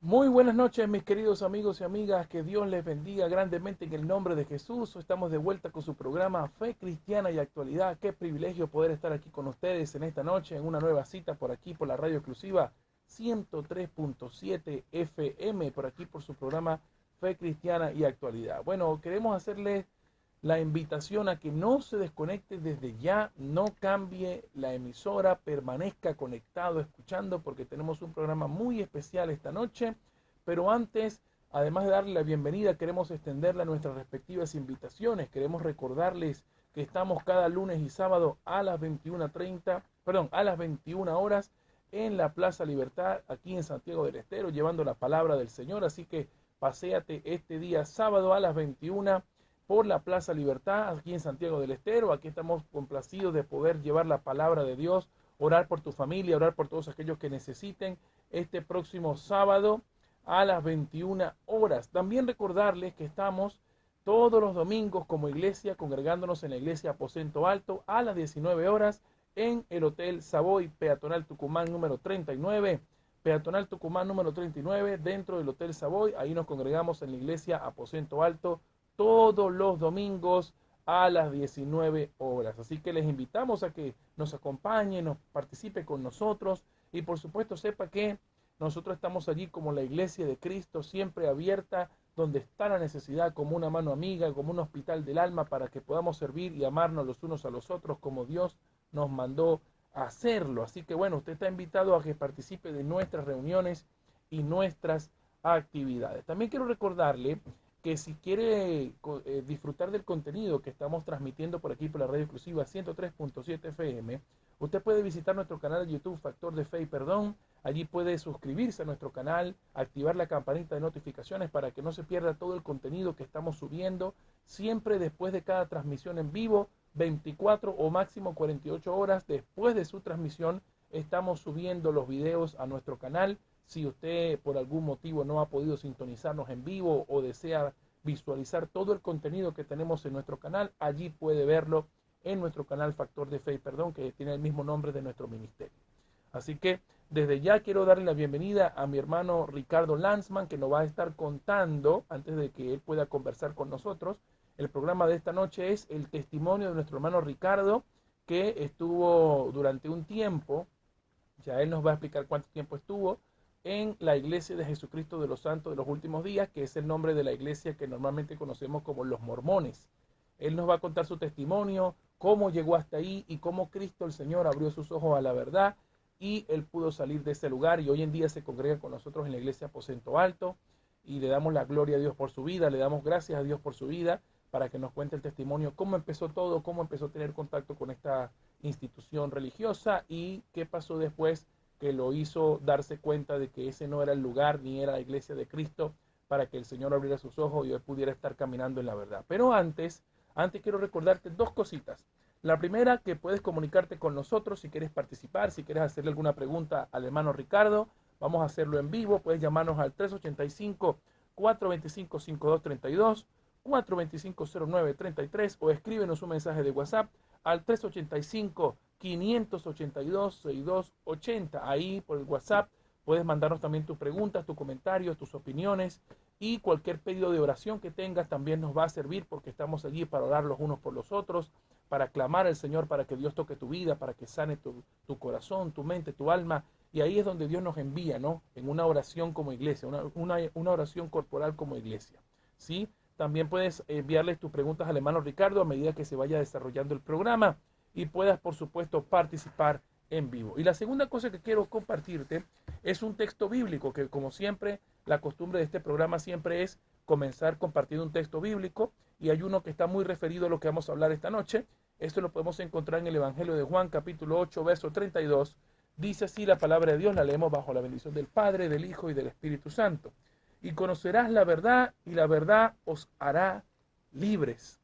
Muy buenas noches, mis queridos amigos y amigas. Que Dios les bendiga grandemente en el nombre de Jesús. Estamos de vuelta con su programa Fe Cristiana y Actualidad. Qué privilegio poder estar aquí con ustedes en esta noche, en una nueva cita por aquí, por la radio exclusiva 103.7 FM, por aquí por su programa Fe Cristiana y Actualidad. Bueno, queremos hacerles la invitación a que no se desconecte desde ya, no cambie la emisora, permanezca conectado, escuchando, porque tenemos un programa muy especial esta noche. Pero antes, además de darle la bienvenida, queremos extenderle a nuestras respectivas invitaciones. Queremos recordarles que estamos cada lunes y sábado a las 21:30, perdón, a las 21 horas en la Plaza Libertad, aquí en Santiago del Estero, llevando la palabra del Señor. Así que paséate este día sábado a las 21 por la Plaza Libertad, aquí en Santiago del Estero. Aquí estamos complacidos de poder llevar la palabra de Dios, orar por tu familia, orar por todos aquellos que necesiten este próximo sábado a las 21 horas. También recordarles que estamos todos los domingos como iglesia, congregándonos en la iglesia Aposento Alto a las 19 horas en el Hotel Savoy, Peatonal Tucumán número 39. Peatonal Tucumán número 39, dentro del Hotel Savoy. Ahí nos congregamos en la iglesia Aposento Alto todos los domingos a las 19 horas. Así que les invitamos a que nos acompañen, nos participe con nosotros y por supuesto sepa que nosotros estamos allí como la iglesia de Cristo, siempre abierta, donde está la necesidad, como una mano amiga, como un hospital del alma, para que podamos servir y amarnos los unos a los otros como Dios nos mandó a hacerlo. Así que bueno, usted está invitado a que participe de nuestras reuniones y nuestras actividades. También quiero recordarle que si quiere disfrutar del contenido que estamos transmitiendo por aquí por la radio exclusiva 103.7 FM, usted puede visitar nuestro canal de YouTube Factor de Fe y Perdón. Allí puede suscribirse a nuestro canal, activar la campanita de notificaciones para que no se pierda todo el contenido que estamos subiendo, siempre después de cada transmisión en vivo, 24 o máximo 48 horas después de su transmisión, estamos subiendo los videos a nuestro canal. Si usted por algún motivo no ha podido sintonizarnos en vivo o desea visualizar todo el contenido que tenemos en nuestro canal, allí puede verlo en nuestro canal Factor de Fe y Perdón, que tiene el mismo nombre de nuestro ministerio. Así que desde ya quiero darle la bienvenida a mi hermano Ricardo Lanzman, que nos va a estar contando, antes de que él pueda conversar con nosotros. El programa de esta noche es el testimonio de nuestro hermano Ricardo, que estuvo durante un tiempo, ya él nos va a explicar cuánto tiempo estuvo, en la Iglesia de Jesucristo de los Santos de los Últimos Días, que es el nombre de la iglesia que normalmente conocemos como los mormones. Él nos va a contar su testimonio, cómo llegó hasta ahí y cómo Cristo el Señor abrió sus ojos a la verdad y él pudo salir de ese lugar y hoy en día se congrega con nosotros en la iglesia Aposento Alto y le damos la gloria a Dios por su vida, le damos gracias a Dios por su vida para que nos cuente el testimonio, cómo empezó todo, cómo empezó a tener contacto con esta institución religiosa y qué pasó después que lo hizo darse cuenta de que ese no era el lugar ni era la iglesia de Cristo para que el Señor abriera sus ojos y él pudiera estar caminando en la verdad. Pero antes quiero recordarte dos cositas. La primera, que puedes comunicarte con nosotros si quieres participar, si quieres hacerle alguna pregunta al hermano Ricardo, vamos a hacerlo en vivo, puedes llamarnos al 385-425-5232, 425-0933 o escríbenos un mensaje de WhatsApp al 385-582-6280. Ahí por el WhatsApp puedes mandarnos también tus preguntas, tus comentarios, tus opiniones y cualquier pedido de oración que tengas también nos va a servir porque estamos allí para orar los unos por los otros, para clamar al Señor para que Dios toque tu vida, para que sane tu corazón, tu mente, tu alma. Y ahí es donde Dios nos envía, ¿no? En una oración como iglesia, una oración corporal como iglesia. ¿Sí? También puedes enviarles tus preguntas al hermano Ricardo a medida que se vaya desarrollando el programa y puedas, por supuesto, participar en vivo. Y la segunda cosa que quiero compartirte es un texto bíblico, que como siempre, la costumbre de este programa siempre es comenzar compartiendo un texto bíblico y hay uno que está muy referido a lo que vamos a hablar esta noche. Esto lo podemos encontrar en el Evangelio de Juan, capítulo 8, verso 32. Dice así la palabra de Dios, la leemos bajo la bendición del Padre, del Hijo y del Espíritu Santo. Y conocerás la verdad y la verdad os hará libres.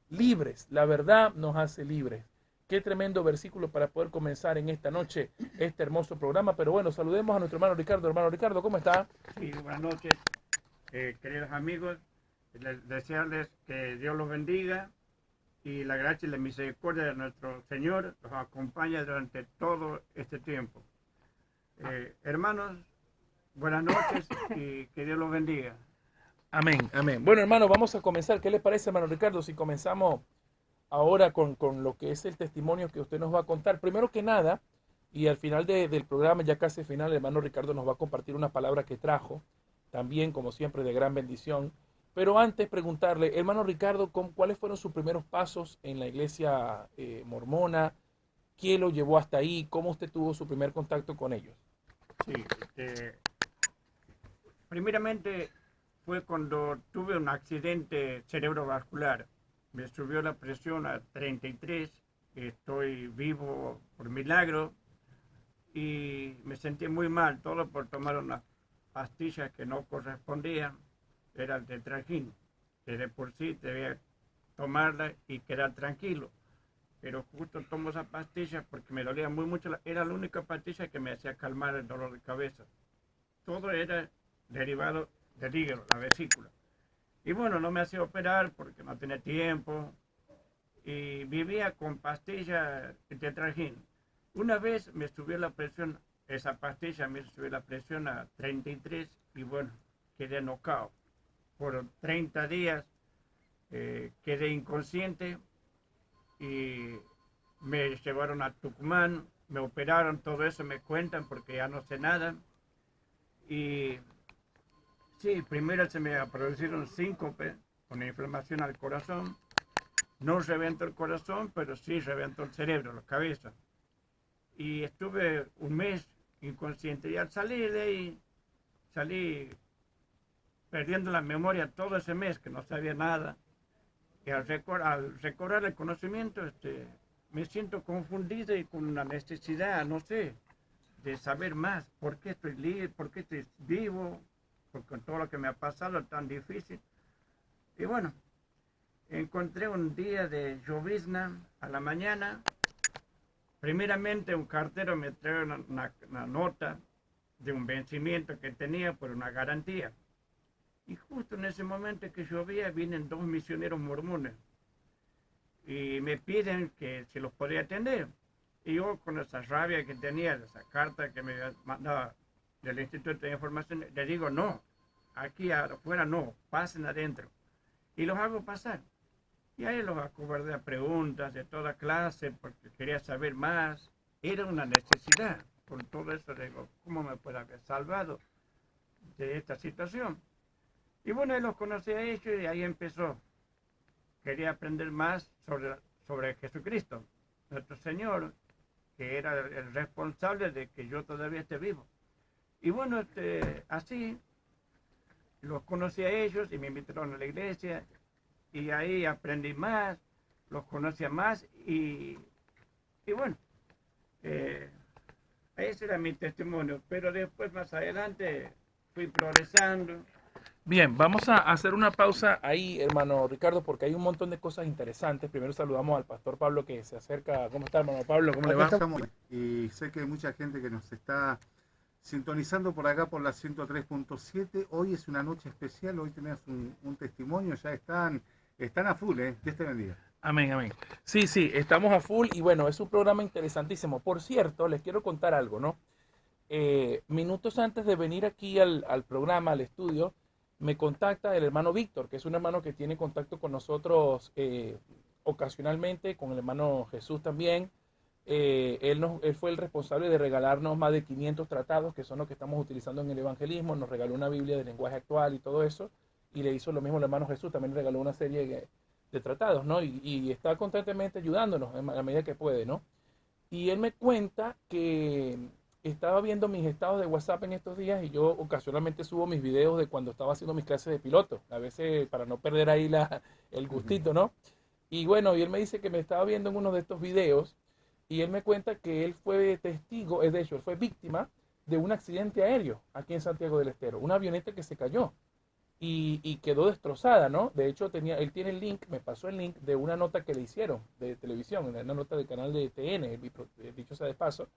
Libres, la verdad nos hace libres. Qué tremendo versículo para poder comenzar en esta noche este hermoso programa. Pero bueno, saludemos a nuestro hermano Ricardo. Hermano Ricardo, ¿cómo está? Sí, buenas noches, queridos amigos. Desearles que Dios los bendiga y la gracia y la misericordia de nuestro Señor los acompañe durante todo este tiempo. Hermanos, buenas noches y que Dios los bendiga. Amén, amén. Bueno, hermano, vamos a comenzar. ¿Qué le parece, hermano Ricardo, si comenzamos ahora con lo que es el testimonio que usted nos va a contar? Primero que nada, y al final del programa, ya casi al final, el hermano Ricardo nos va a compartir una palabra que trajo, también, como siempre, de gran bendición. Pero antes, preguntarle, hermano Ricardo, ¿cuáles fueron sus primeros pasos en la iglesia mormona? ¿Qué lo llevó hasta ahí? ¿Cómo usted tuvo su primer contacto con ellos? Sí, primeramente fue cuando tuve un accidente cerebrovascular. Me subió la presión a 33, estoy vivo por milagro y me sentí muy mal, todo por tomar unas pastillas que no correspondían, era el tetrajín, que de por sí debía tomarla y quedar tranquilo. Pero justo tomo esa pastilla porque me dolía muy mucho, era la única pastilla que me hacía calmar el dolor de cabeza. Todo era derivado del hígado, la vesícula. Y bueno, no me hacía operar porque no tenía tiempo y vivía con pastillas de tetrajín. Una vez me subió la presión, esa pastilla me subió la presión a 33 y bueno, quedé knockout. Por 30 días quedé inconsciente y me llevaron a Tucumán, me operaron, todo eso me cuentan porque ya no sé nada. Y sí, primero se me produjeron síncope con inflamación al corazón. No reventó el corazón, pero sí reventó el cerebro, la cabeza. Y estuve un mes inconsciente y al salir de ahí, salí perdiendo la memoria todo ese mes que no sabía nada. Y al recobrar el conocimiento, me siento confundido y con una necesidad, no sé, de saber más. ¿Por qué estoy libre? ¿Por qué estoy vivo? Porque con todo lo que me ha pasado es tan difícil. Y bueno, encontré un día de llovizna a la mañana. Primeramente un cartero me trae una nota de un vencimiento que tenía por una garantía. Y justo en ese momento que llovía vienen dos misioneros mormones y me piden que si los podía atender. Y yo con esa rabia que tenía, esa carta que me mandaba del Instituto de Información, le digo no, aquí afuera no, pasen adentro. Y los hago pasar. Y ahí los acobardé a preguntas de toda clase porque quería saber más. Era una necesidad. Por todo eso digo, ¿cómo me puede haber salvado de esta situación? Y bueno, ahí los conocí a ellos y ahí empezó. Quería aprender más sobre Jesucristo, nuestro Señor, que era el responsable de que yo todavía esté vivo. Y bueno, así los conocí a ellos y me invitaron a la iglesia y ahí aprendí más, los conocía más y bueno, eh, ese era mi testimonio, pero después más adelante fui progresando. Bien, vamos a hacer una pausa ahí, hermano Ricardo, porque hay un montón de cosas interesantes. Primero saludamos al pastor Pablo que se acerca. ¿Cómo está, hermano Pablo? ¿Cómo le Aquí va? estamos y sé que hay mucha gente que nos está sintonizando por acá por la 103.7. Hoy es una noche especial, hoy tenemos un testimonio, ya están a full, ¿eh? Dios te bendiga. Amén, amén. Sí, sí, estamos a full y bueno, es un programa interesantísimo. Por cierto, les quiero contar algo, ¿no? Minutos antes de venir aquí al programa, al estudio, me contacta el hermano Víctor, que es un hermano que tiene contacto con nosotros ocasionalmente, con el hermano Jesús también. Él fue el responsable de regalarnos más de 500 tratados, que son los que estamos utilizando en el evangelismo. Nos regaló una Biblia de lenguaje actual y todo eso. Y le hizo lo mismo el hermano Jesús, también regaló una serie de tratados, ¿no? Y está constantemente ayudándonos a la medida que puede, ¿no? Y él me cuenta que estaba viendo mis estados de WhatsApp en estos días y yo ocasionalmente subo mis videos de cuando estaba haciendo mis clases de piloto, a veces para no perder ahí el gustito, ¿no? Y bueno, y él me dice que me estaba viendo en uno de estos videos y él me cuenta que él fue testigo, de hecho, él fue víctima de un accidente aéreo aquí en Santiago del Estero, una avioneta que se cayó y quedó destrozada, ¿no? De hecho, él tiene el link, me pasó el link de una nota que le hicieron de televisión, una nota del canal de TN, dicho sea de paso,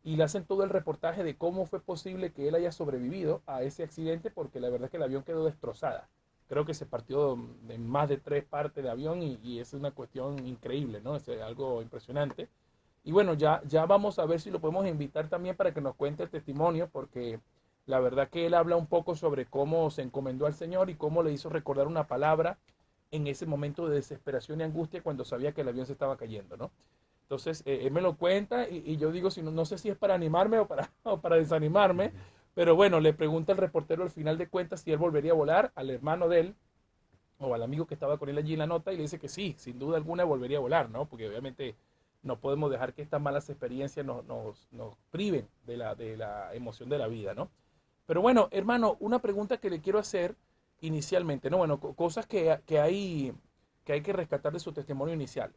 y le hacen todo el reportaje de cómo fue posible que él haya sobrevivido a ese accidente, porque la verdad es que el avión quedó destrozada. Creo que se partió en más de 3 partes de avión y es una cuestión increíble, ¿no? Es algo impresionante. Y bueno, ya vamos a ver si lo podemos invitar también para que nos cuente el testimonio, porque La verdad que él habla un poco sobre cómo se encomendó al Señor y cómo le hizo recordar una palabra en ese momento de desesperación y angustia cuando sabía que el avión se estaba cayendo, ¿no? Entonces, él me lo cuenta y yo digo, si no, no sé si es para animarme o para, o para desanimarme, pero bueno, le pregunta el reportero al final de cuentas si él volvería a volar al hermano de él o al amigo que estaba con él allí en la nota y le dice que sí, sin duda alguna volvería a volar, ¿no? Porque obviamente no podemos dejar que estas malas experiencias nos priven de la emoción de la vida, ¿no? Pero bueno, hermano, una pregunta que le quiero hacer inicialmente, ¿no? Bueno, cosas que hay que rescatar de su testimonio inicial.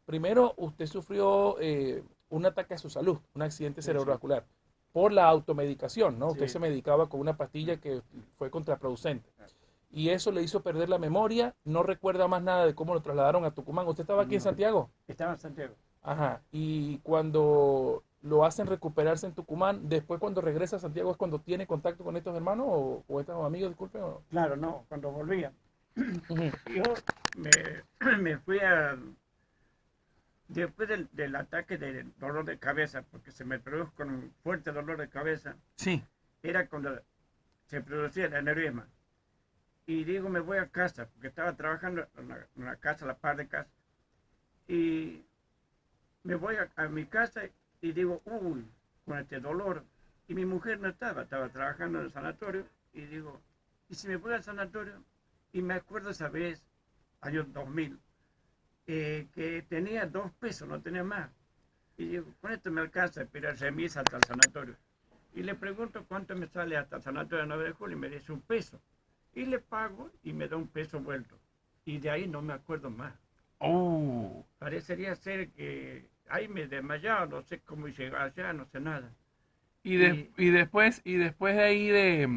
Primero, usted sufrió un ataque a su salud, un accidente Sí, sí. cerebrovascular, por la automedicación, ¿no? Usted Sí. se medicaba con una pastilla que fue contraproducente. Y eso le hizo perder la memoria, no recuerda más nada de cómo lo trasladaron a Tucumán. ¿Usted estaba aquí en No, Santiago? estaba en Santiago. Ajá. Y cuando lo hacen recuperarse en Tucumán, después cuando regresa a Santiago es cuando tiene contacto con estos hermanos o estos amigos, disculpen. Claro, no, cuando volvía. Ujú. Yo me fui a, después del ataque de dolor de cabeza, porque se me produjo con un fuerte dolor de cabeza, Sí. era cuando se producía el aneurisma. Y digo, me voy a casa, porque estaba trabajando en una casa, la par de casa. Y me voy a mi casa y digo, uy, con este dolor. Y mi mujer no estaba trabajando en el sanatorio. Y digo, ¿y si me voy al sanatorio? Y me acuerdo esa vez, año 2000, que tenía 2 pesos, no tenía más. Y digo, con esto me alcanza, pero el remis hasta el sanatorio. Y le pregunto cuánto me sale hasta el sanatorio de 9 de julio y me dice 1 peso. Y le pago y me da 1 peso vuelto. Y de ahí no me acuerdo más. Oh. Parecería ser que ahí me desmayaba, no sé cómo llegar allá, no sé nada. Y, Y y después de ahí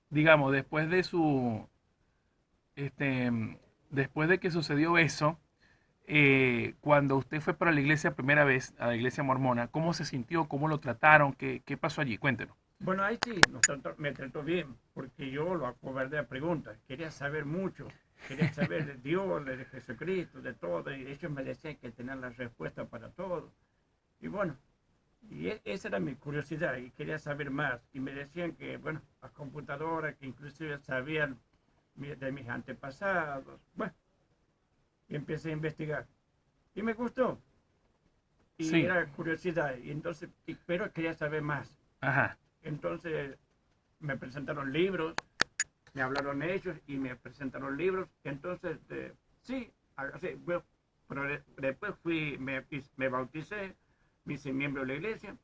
digamos, después de su, después de que sucedió eso, cuando usted fue para la iglesia primera vez, a la iglesia mormona, ¿cómo se sintió? ¿Cómo lo trataron? ¿Qué pasó allí? Cuéntenos. bueno, ahí sí, me trató bien, porque yo lo acobardé a preguntas, quería saber mucho, quería saber de Dios, de Jesucristo, de todo, y ellos me decían que tenían la respuesta para todo. Y bueno, esa era mi curiosidad, y quería saber más. Y me decían que, bueno, las computadoras, que inclusive sabían de mis antepasados. Bueno, y empecé a investigar. Y me gustó, y Sí, era curiosidad, y entonces, pero quería saber más. ajá. Entonces me presentaron libros, me hablaron ellos y me presentaron libros. Entonces, sí, así, bueno, pero después me bauticé, me hice miembro de la iglesia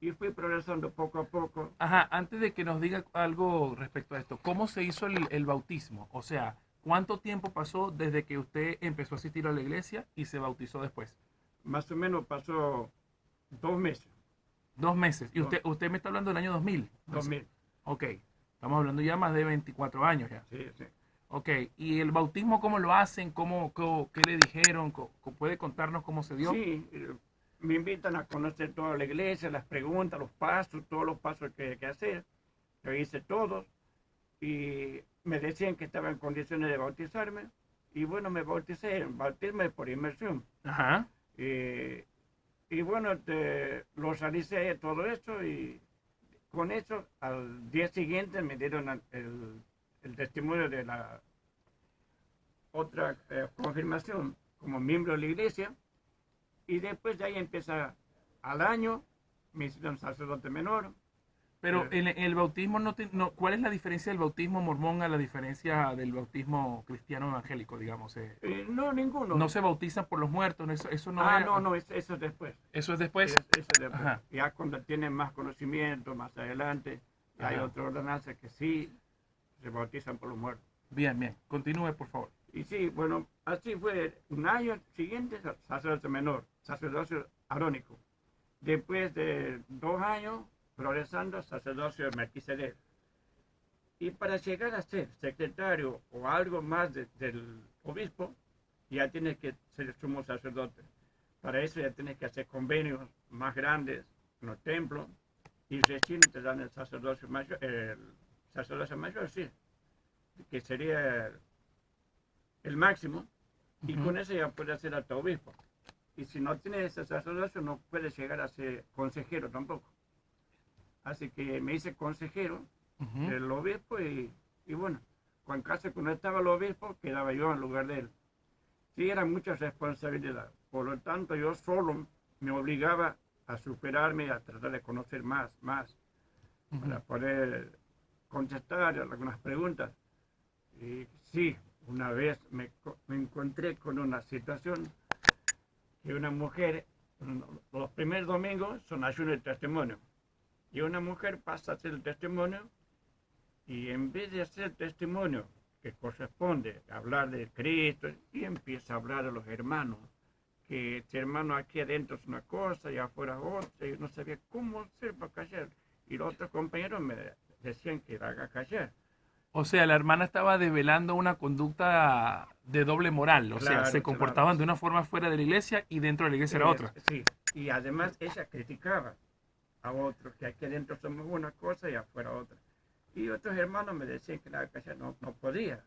y fui progresando poco a poco. Ajá, antes de que nos diga algo respecto a esto, ¿cómo se hizo el bautismo? O sea, ¿cuánto tiempo pasó desde que usted empezó a asistir a la iglesia y se bautizó después? Más o menos pasó 2 meses, 2 meses. Y dos, usted me está hablando del año 2000. 2000, Ok, estamos hablando ya más de 24 años ya. sí, sí. Ok, ¿y el bautismo cómo lo hacen? ¿Qué le dijeron? ¿Puede contarnos cómo se dio? Sí, me invitan a conocer toda la iglesia, las preguntas, los pasos, todos los pasos que hay que hacer. Yo hice todos y me decían que estaba en condiciones de bautizarme. Y bueno, me bauticé, bautismo por inmersión. Ajá. Eh, y bueno, lo realicé todo eso y con eso al día siguiente me dieron el testimonio de la otra confirmación como miembro de la iglesia. Y después de ahí empieza al año, me hicieron sacerdote menor. Pero eh, en el bautismo, ¿cuál es la diferencia del bautismo mormón a la diferencia del bautismo cristiano evangélico, digamos? no, No ninguno. se bautizan por los muertos, eso no Ah, es... no, no, eso es después. Eso es después. Eso es después. Ajá, Ya cuando tienen más conocimiento, más adelante, ya hay ajá. otra ordenanza que sí se bautizan por los muertos. Bien, bien. Continúe, por favor. Y sí, bueno, así fue un año siguiente, sacerdote menor, sacerdocio arónico. Después de 2 años, progresando, sacerdocio Melquisedec. Y para llegar a ser secretario o algo más del obispo, ya tienes que ser sumo sacerdote. Para eso ya tienes que hacer convenios más grandes en los templos y recién te dan el sacerdocio mayor, sí, que sería el máximo, y Ujú. con eso ya puedes ser hasta obispo. Y si no tienes ese sacerdocio, no puedes llegar a ser consejero tampoco. Así que me hice consejero Ujú. del obispo y bueno, en caso que no estaba el obispo, quedaba yo en lugar de él. Sí, era mucha responsabilidad. Por lo tanto, yo solo me obligaba a superarme, a tratar de conocer más, Ujú. para poder contestar algunas preguntas. Y sí, una vez me encontré con una situación que una mujer, los primeros domingos son ayuno de testimonio, y una mujer pasa a hacer el testimonio y en vez de hacer el testimonio que corresponde a hablar de Cristo, y empieza a hablar de los hermanos, que este hermano aquí adentro es una cosa y afuera otra, y no sabía cómo hacer para callar. Y los otros compañeros me decían que la haga callar. O sea, la hermana estaba develando una conducta de doble moral, o sea, se Claro, claro. comportaban de una forma fuera de la iglesia y dentro de la iglesia era otra. Sí, y además ella criticaba a otros, que aquí adentro somos una cosa y afuera otra. Y otros hermanos me decían que la casa no podía.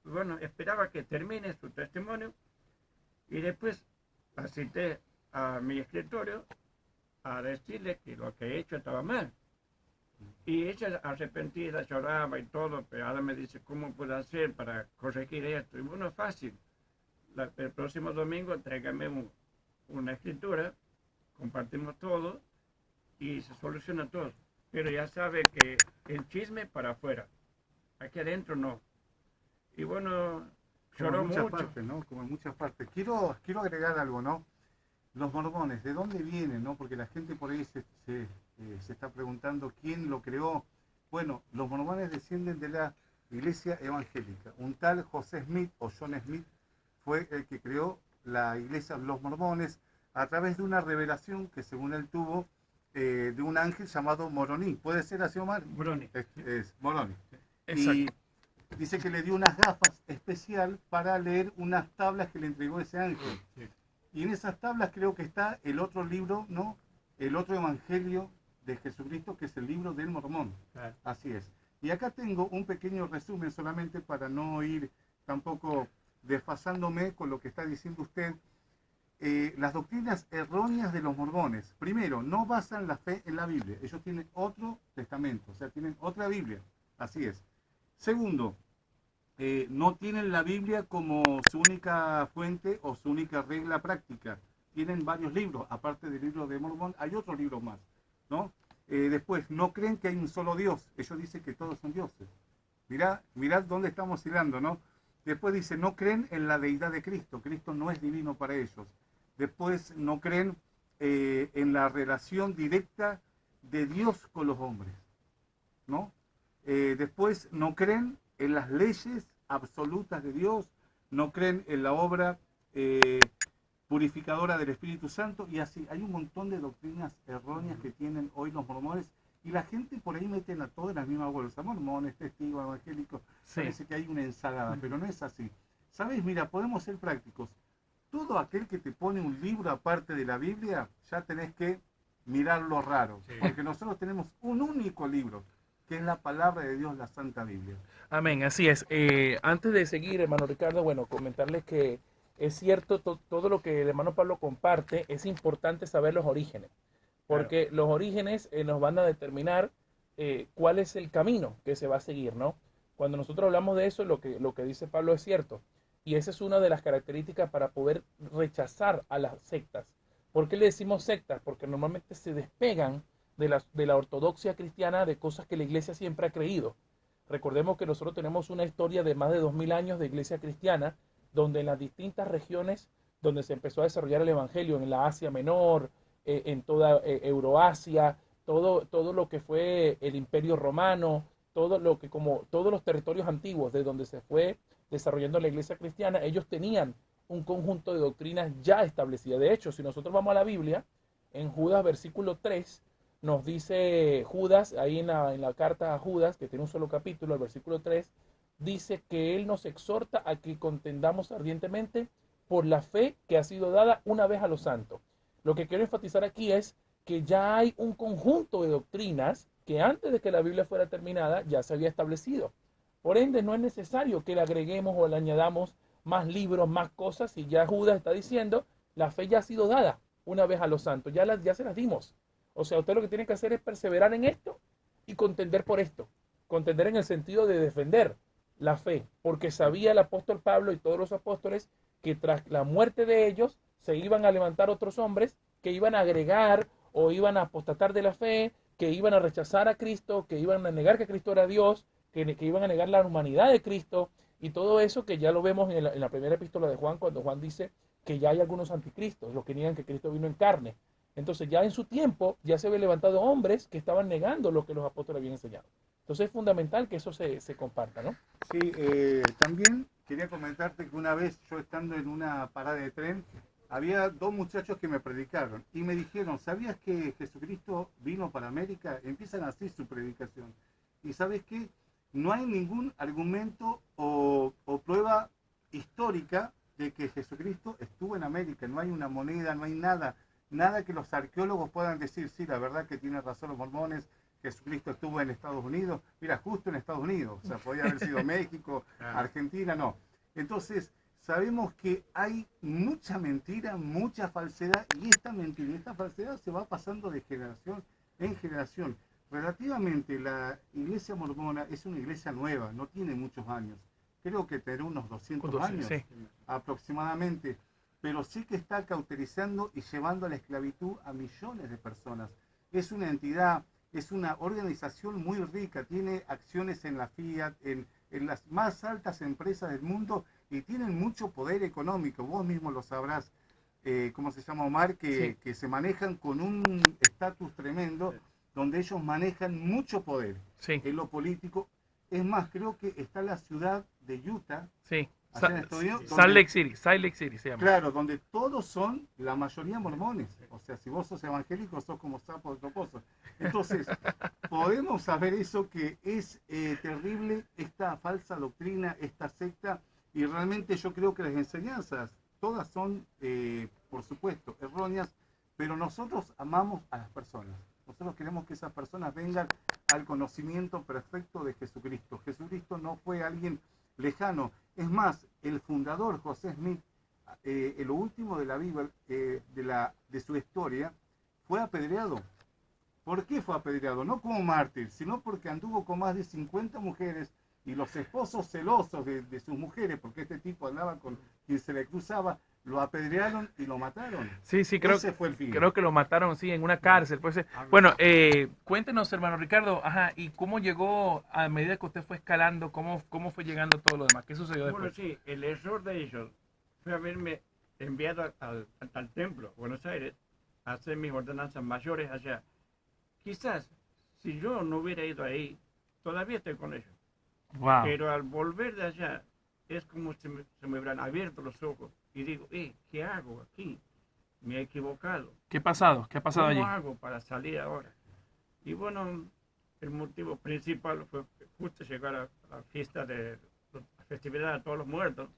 Bueno, esperaba que termine su testimonio y después asistí a mi escritorio a decirle que lo que he hecho estaba mal. Y ella arrepentida, lloraba y todo, pero ahora me dice, ¿cómo puedo hacer para corregir esto? Y bueno, es fácil. El próximo domingo tráigame una escritura, compartimos todo y se soluciona todo. Pero ya sabe que el chisme para afuera, aquí adentro no. Y bueno, Como en lloró muchas mucho. partes, ¿no? Como en muchas partes. Quiero agregar algo, ¿no? Los mormones, ¿de dónde vienen, no? Porque la gente por ahí se está preguntando quién lo creó. Bueno, los mormones descienden de la iglesia evangélica. Un tal José Smith o John Smith fue el que creó la iglesia de los mormones a través de una revelación que según él tuvo de un ángel llamado Moroni. ¿Puede ser así, Omar? Bruni. Es Moroni. Y Exacto. dice que le dio unas gafas especial para leer unas tablas que le entregó ese ángel. Sí. Y en esas tablas creo que está el otro libro, ¿no? El otro evangelio de Jesucristo, que es el libro del Mormón. Claro. Así es. Y acá tengo un pequeño resumen solamente para no ir tampoco desfasándome con lo que está diciendo usted. Las doctrinas erróneas de los mormones. Primero, no basan la fe en la Biblia. Ellos tienen otro testamento, o sea, tienen otra Biblia. Así es. Segundo, no tienen la Biblia como su única fuente o su única regla práctica. Tienen varios libros, aparte del libro de Mormón, hay otros libros más, ¿no? Después, no creen que hay un solo Dios. Ellos dicen que todos son dioses. Mirad dónde estamos hilando, ¿no? Después dice, no creen en la deidad de Cristo. Cristo no es divino para ellos. Después, no creen en la relación directa de Dios con los hombres, ¿no? Después, no creen en las leyes absolutas de Dios, no creen en la obra purificadora del Espíritu Santo, y así hay un montón de doctrinas erróneas que tienen hoy los mormones, y la gente por ahí meten a todas las mismas bolsas, mormones, testigos, evangélicos, Sí. parece que hay una ensalada, pero no es así. ¿Sabéis? Mira, podemos ser prácticos. Todo aquel que te pone un libro aparte de la Biblia, ya tenés que mirarlo raro, Sí. porque nosotros tenemos un único libro, que es la palabra de Dios, la Santa Biblia. Amén, así es. Antes de seguir, hermano Ricardo, bueno, comentarles que es cierto todo lo que el hermano Pablo comparte, es importante saber los orígenes, porque los orígenes nos van a determinar cuál es el camino que se va a seguir, ¿no? Cuando nosotros hablamos de eso, lo que dice Pablo es cierto, y esa es una de las características para poder rechazar a las sectas. ¿Por qué le decimos sectas? Porque normalmente se despegan de la ortodoxia cristiana, de cosas que la iglesia siempre ha creído. Recordemos que nosotros tenemos una historia de más de 2000 años de iglesia cristiana, donde en las distintas regiones donde se empezó a desarrollar el evangelio, en la Asia Menor, en toda Euroasia, todo lo que fue el Imperio Romano, todo lo que como todos los territorios antiguos de donde se fue desarrollando la iglesia cristiana, ellos tenían un conjunto de doctrinas ya establecidas. De hecho, si nosotros vamos a la Biblia, en Judas versículo 3, nos dice Judas, ahí en la carta a Judas, que tiene un solo capítulo, el versículo 3, dice que él nos exhorta a que contendamos ardientemente por la fe que ha sido dada una vez a los santos. Lo que quiero enfatizar aquí es que ya hay un conjunto de doctrinas que antes de que la Biblia fuera terminada ya se había establecido. Por ende, no es necesario que le agreguemos o le añadamos más libros, más cosas, y ya Judas está diciendo, la fe ya ha sido dada una vez a los santos, ya se las dimos. O sea, usted lo que tiene que hacer es perseverar en esto y contender por esto. Contender en el sentido de defender la fe, porque sabía el apóstol Pablo y todos los apóstoles que tras la muerte de ellos se iban a levantar otros hombres que iban a agregar o iban a apostatar de la fe, que iban a rechazar a Cristo, que iban a negar que Cristo era Dios, que iban a negar la humanidad de Cristo y todo eso que ya lo vemos en la primera epístola de Juan, cuando Juan dice que ya hay algunos anticristos, los que niegan que Cristo vino en carne. Entonces ya en su tiempo ya se habían levantado hombres que estaban negando lo que los apóstoles habían enseñado. Entonces es fundamental que eso se comparta, ¿no? Sí, también quería comentarte que una vez yo estando en una parada de tren, había dos muchachos que me predicaron y me dijeron, ¿sabías que Jesucristo vino para América? Empiezan así su predicación. Y ¿sabes qué? No hay ningún argumento o prueba histórica de que Jesucristo estuvo en América. No hay una moneda, no hay nada. Nada que los arqueólogos puedan decir, sí, la verdad que tiene razón los mormones, Jesucristo estuvo en Estados Unidos. Mira, justo en Estados Unidos. O sea, podía haber sido México, Argentina, no. Entonces, sabemos que hay mucha mentira, mucha falsedad, y esta mentira y esta falsedad se va pasando de generación en generación. Relativamente, la iglesia mormona es una iglesia nueva, no tiene muchos años. Creo que tendrá unos 200 años Sí. aproximadamente, pero sí que está cauterizando y llevando a la esclavitud a millones de personas. Es una entidad, es una organización muy rica, tiene acciones en la Fiat, en las más altas empresas del mundo y tienen mucho poder económico. Vos mismo lo sabrás, ¿cómo se llama, Omar? Sí. Que se manejan con un estatus tremendo, donde ellos manejan mucho poder Sí. en lo político. Es más, creo que está la ciudad de Utah, Sí. allá en Estados Unidos, Salt Lake City se llama. claro, donde todos son, la mayoría mormones. O sea, si vos sos evangélico, sos como sapo de toposo. Entonces, podemos saber eso, que es terrible esta falsa doctrina, esta secta, y realmente yo creo que las enseñanzas, todas son, por supuesto, erróneas, pero nosotros amamos a las personas. Nosotros queremos que esas personas vengan al conocimiento perfecto de Jesucristo. Jesucristo no fue alguien lejano. Es más, el fundador, José Smith, en lo último de la Biblia, de su historia, fue apedreado. ¿Por qué fue apedreado? No como mártir, sino porque anduvo con más de 50 mujeres y los esposos celosos de sus mujeres, porque este tipo andaba con quien se le cruzaba, lo apedrearon y lo mataron. Sí, Ese fue el fin. creo que lo mataron, sí, en una cárcel. Pues, bueno, cuéntenos, hermano Ricardo, ajá, ¿y cómo llegó a medida que usted fue escalando, cómo fue llegando todo lo demás? ¿Qué sucedió Bueno, después? sí, el error de ellos fue haberme enviado al templo, Buenos Aires, a hacer mis ordenanzas mayores allá. Quizás, si yo no hubiera ido ahí, todavía estoy con ellos. Wow. Pero al volver de allá, es como si se me hubieran abierto los ojos. Y digo, ¿qué hago aquí? Me he equivocado. ¿Qué ha pasado? ¿Qué ha pasado allí? ¿Cómo hago para salir ahora? Y bueno, el motivo principal fue justo llegar a la fiesta de la festividad de todos los muertos.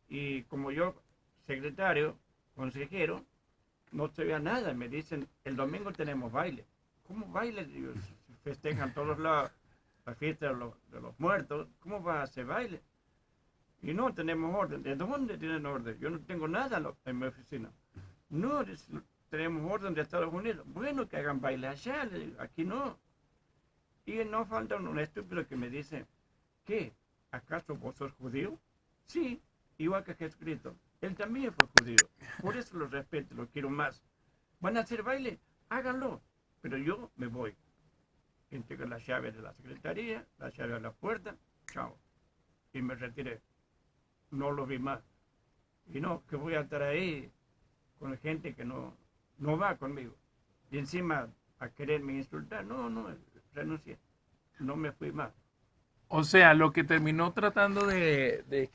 Y como yo, secretario, consejero, no sabía nada. Me dicen, el domingo tenemos baile. ¿Cómo baile? Digo, si festejan todos lados la fiesta de los muertos. ¿Cómo va a hacer baile? Y no tenemos orden. ¿De dónde tienen orden? Yo no tengo nada en mi oficina. No, tenemos orden de Estados Unidos. Bueno, que hagan baile allá, le digo, aquí no. Y no falta un estúpido que me dice, ¿qué? ¿Acaso vos sos judío? Sí, igual que Jesucristo. Él también fue judío. Por eso lo respeto, lo quiero más. ¿Van a hacer baile? Háganlo. Pero yo me voy. Entregué las llaves de la secretaría, las llaves de la puerta, chao. Y me retiré. No lo vi más. Y no, que voy a estar ahí con gente que no va conmigo. Y encima a quererme insultar. No, renuncié. No me fui más. O sea, lo que terminó tratando de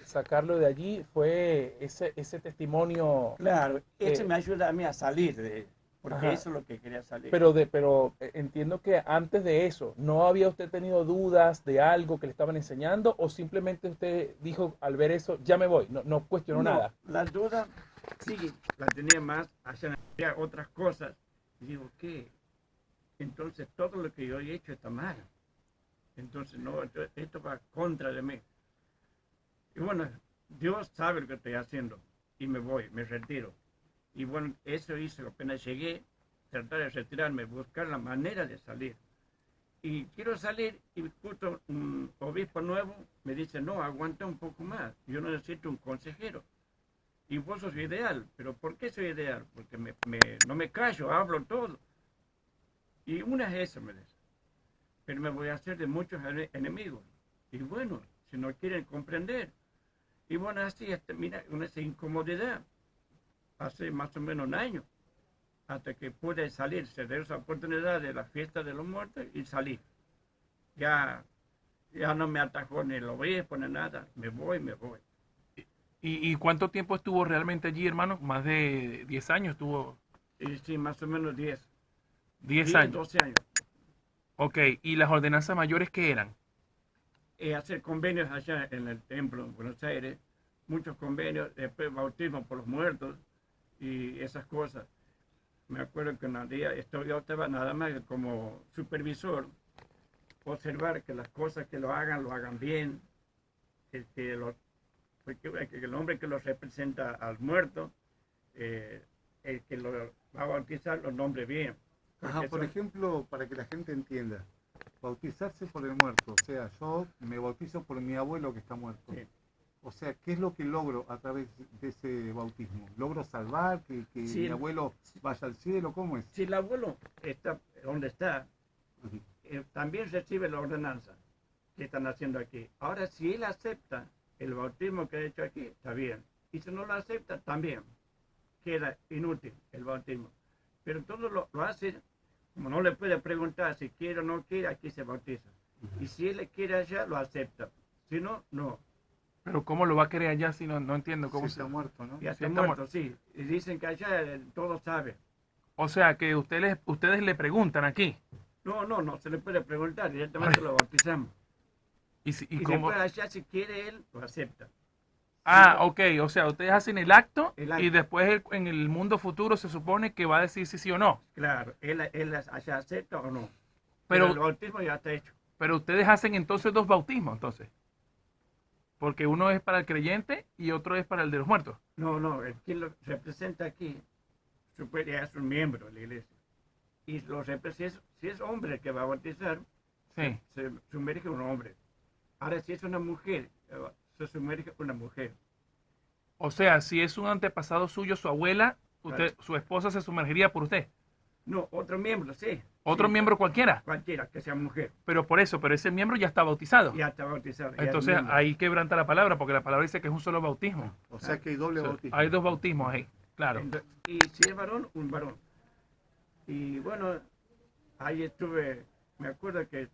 sacarlo de allí fue ese testimonio. Claro, eso me ayuda a mí a salir porque Ajá. eso es lo que quería salir. Pero entiendo que antes de eso, ¿no había usted tenido dudas de algo que le estaban enseñando o simplemente usted dijo al ver eso, ya me voy, no cuestionó nada? La duda sí la tenía más, había otras cosas. Y digo, ¿qué? Entonces todo lo que yo he hecho está mal. Entonces no, esto va contra de mí. Y bueno, Dios sabe lo que estoy haciendo y me voy, me retiro. Y bueno, eso hice, apenas llegué, tratar de retirarme, buscar la manera de salir. Y quiero salir y justo un obispo nuevo me dice, no, aguanta un poco más, yo necesito un consejero. Y vos sos ideal, pero ¿por qué soy ideal? Porque no me callo, hablo todo. Y una es esa, me dice, pero me voy a hacer de muchos enemigos. Y bueno, si no quieren comprender. Y bueno, así, mira, una esa incomodidad, hace más o menos un año, hasta que pude salir, se dio esa oportunidad de la fiesta de los muertos y salí. Ya, ya no me atajó ni el obispo ni nada, me voy. ¿Y cuánto tiempo estuvo realmente allí, hermano? Más de 10 años, estuvo Y sí, más o menos 10 10 años. 12 años. Ok, ¿y las ordenanzas mayores qué eran? Hacer convenios allá en el templo en Buenos Aires, muchos convenios, después bautismo por los muertos y esas cosas. Me acuerdo que un día yo estaba nada más como supervisor, observar que las cosas que lo hagan bien, que, lo, que el hombre que lo representa al muerto, el que lo va a bautizar lo nombre bien. Ajá, por ejemplo, para que la gente entienda, bautizarse por el muerto, o sea, yo me bautizo por mi abuelo que está muerto. Sí. O sea, ¿qué es lo que logro a través de ese bautismo? ¿Logro salvar, que Sí, mi abuelo vaya al cielo? ¿Cómo es? Si el abuelo está donde está, Ujú. también recibe la ordenanza que están haciendo aquí. Ahora, si él acepta el bautismo que ha hecho aquí, está bien. Y si no lo acepta, también queda inútil el bautismo. Pero todo lo hace, como no le puede preguntar si quiere o no quiere, aquí se bautiza. Y si él quiere allá, lo acepta. Si no, no. Pero ¿cómo lo va a querer allá si no entiendo Si cómo se... está muerto, ¿no? Ya Si está está muerto, sí. Y dicen que allá todo sabe. O sea, que ustedes le preguntan aquí. No se le puede preguntar, directamente lo bautizamos. Y Y cómo... después allá, si quiere él, lo acepta. Si Ah, no, ok, o sea, ustedes hacen el acto el y acto. después en el mundo futuro se supone que va a decir si sí o no. Claro, él allá acepta o no. Pero el Pero, bautismo ya está hecho. pero ustedes hacen entonces dos bautismos, entonces. Porque uno es para el creyente y otro es para el de los muertos. No, el que lo representa aquí ya es un miembro de la iglesia. Y si es hombre el que va a bautizar, Sí. se sumerge un hombre. Ahora, si es una mujer, se sumerge una mujer. O sea, si es un antepasado suyo, su abuela, Claro. su esposa se sumergiría por usted. No, otro miembro, sí. Otro Sí, miembro cualquiera. cualquiera que sea mujer. Pero por eso, pero ese miembro ya está bautizado. Ya está bautizado, ya es Entonces miembro. ahí quebranta la palabra, porque la palabra dice que es un solo bautismo. O sea que hay O doble sea, bautismo. hay dos bautismos ahí, claro. Y si es varón, un varón. Y bueno, ahí estuve, me acuerdo que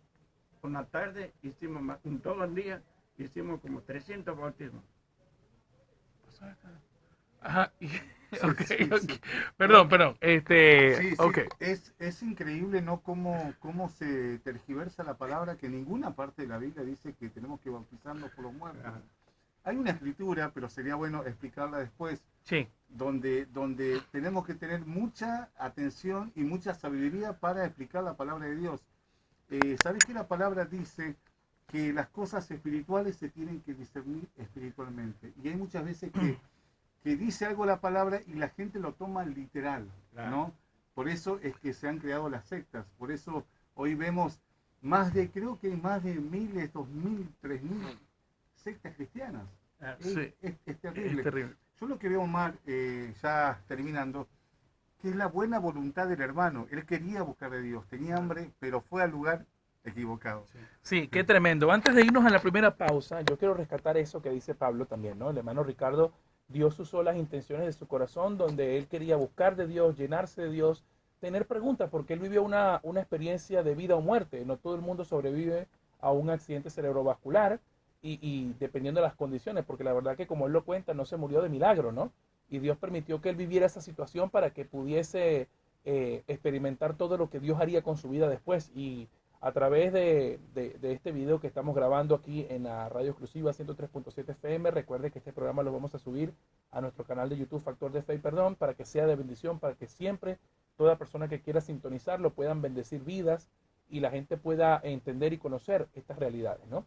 una tarde hicimos, todo el día, hicimos como 300 bautismos. Ajá. Ok, Sí, ok. sí. Perdón. Sí, sí, Ok. es increíble, ¿no? Cómo se tergiversa la palabra, que en ninguna parte de la Biblia dice que tenemos que bautizarnos por los muertos. Ajá. Hay una escritura, pero sería bueno explicarla después, Sí. donde tenemos que tener mucha atención y mucha sabiduría para explicar la palabra de Dios. ¿Sabés que la palabra dice que las cosas espirituales se tienen que discernir espiritualmente? Y hay muchas veces que dice algo la palabra y la gente lo toma literal, Claro. ¿no? Por eso es que se han creado las sectas. Por eso hoy vemos creo que hay más de 1000, 2000, 3000 sectas cristianas. Ah, Sí. Es terrible. Es terrible. Yo lo que veo, Omar, ya terminando, que es la buena voluntad del hermano. Él quería buscar de Dios, tenía hambre, pero fue al lugar equivocado. Sí, qué tremendo. Antes de irnos a la primera pausa, yo quiero rescatar eso que dice Pablo también, ¿no? El hermano Ricardo Dios usó las intenciones de su corazón, donde él quería buscar de Dios, llenarse de Dios, tener preguntas, porque él vivió una experiencia de vida o muerte. No todo el mundo sobrevive a un accidente cerebrovascular y dependiendo de las condiciones, porque la verdad que como él lo cuenta, no se murió de milagro, ¿no? Y Dios permitió que él viviera esa situación para que pudiese experimentar todo lo que Dios haría con su vida después. Y a través de este video que estamos grabando aquí en la radio exclusiva 103.7 FM, recuerde que este programa lo vamos a subir a nuestro canal de YouTube Factor de Fe, para que sea de bendición, para que siempre toda persona que quiera sintonizarlo puedan bendecir vidas y la gente pueda entender y conocer estas realidades, ¿no?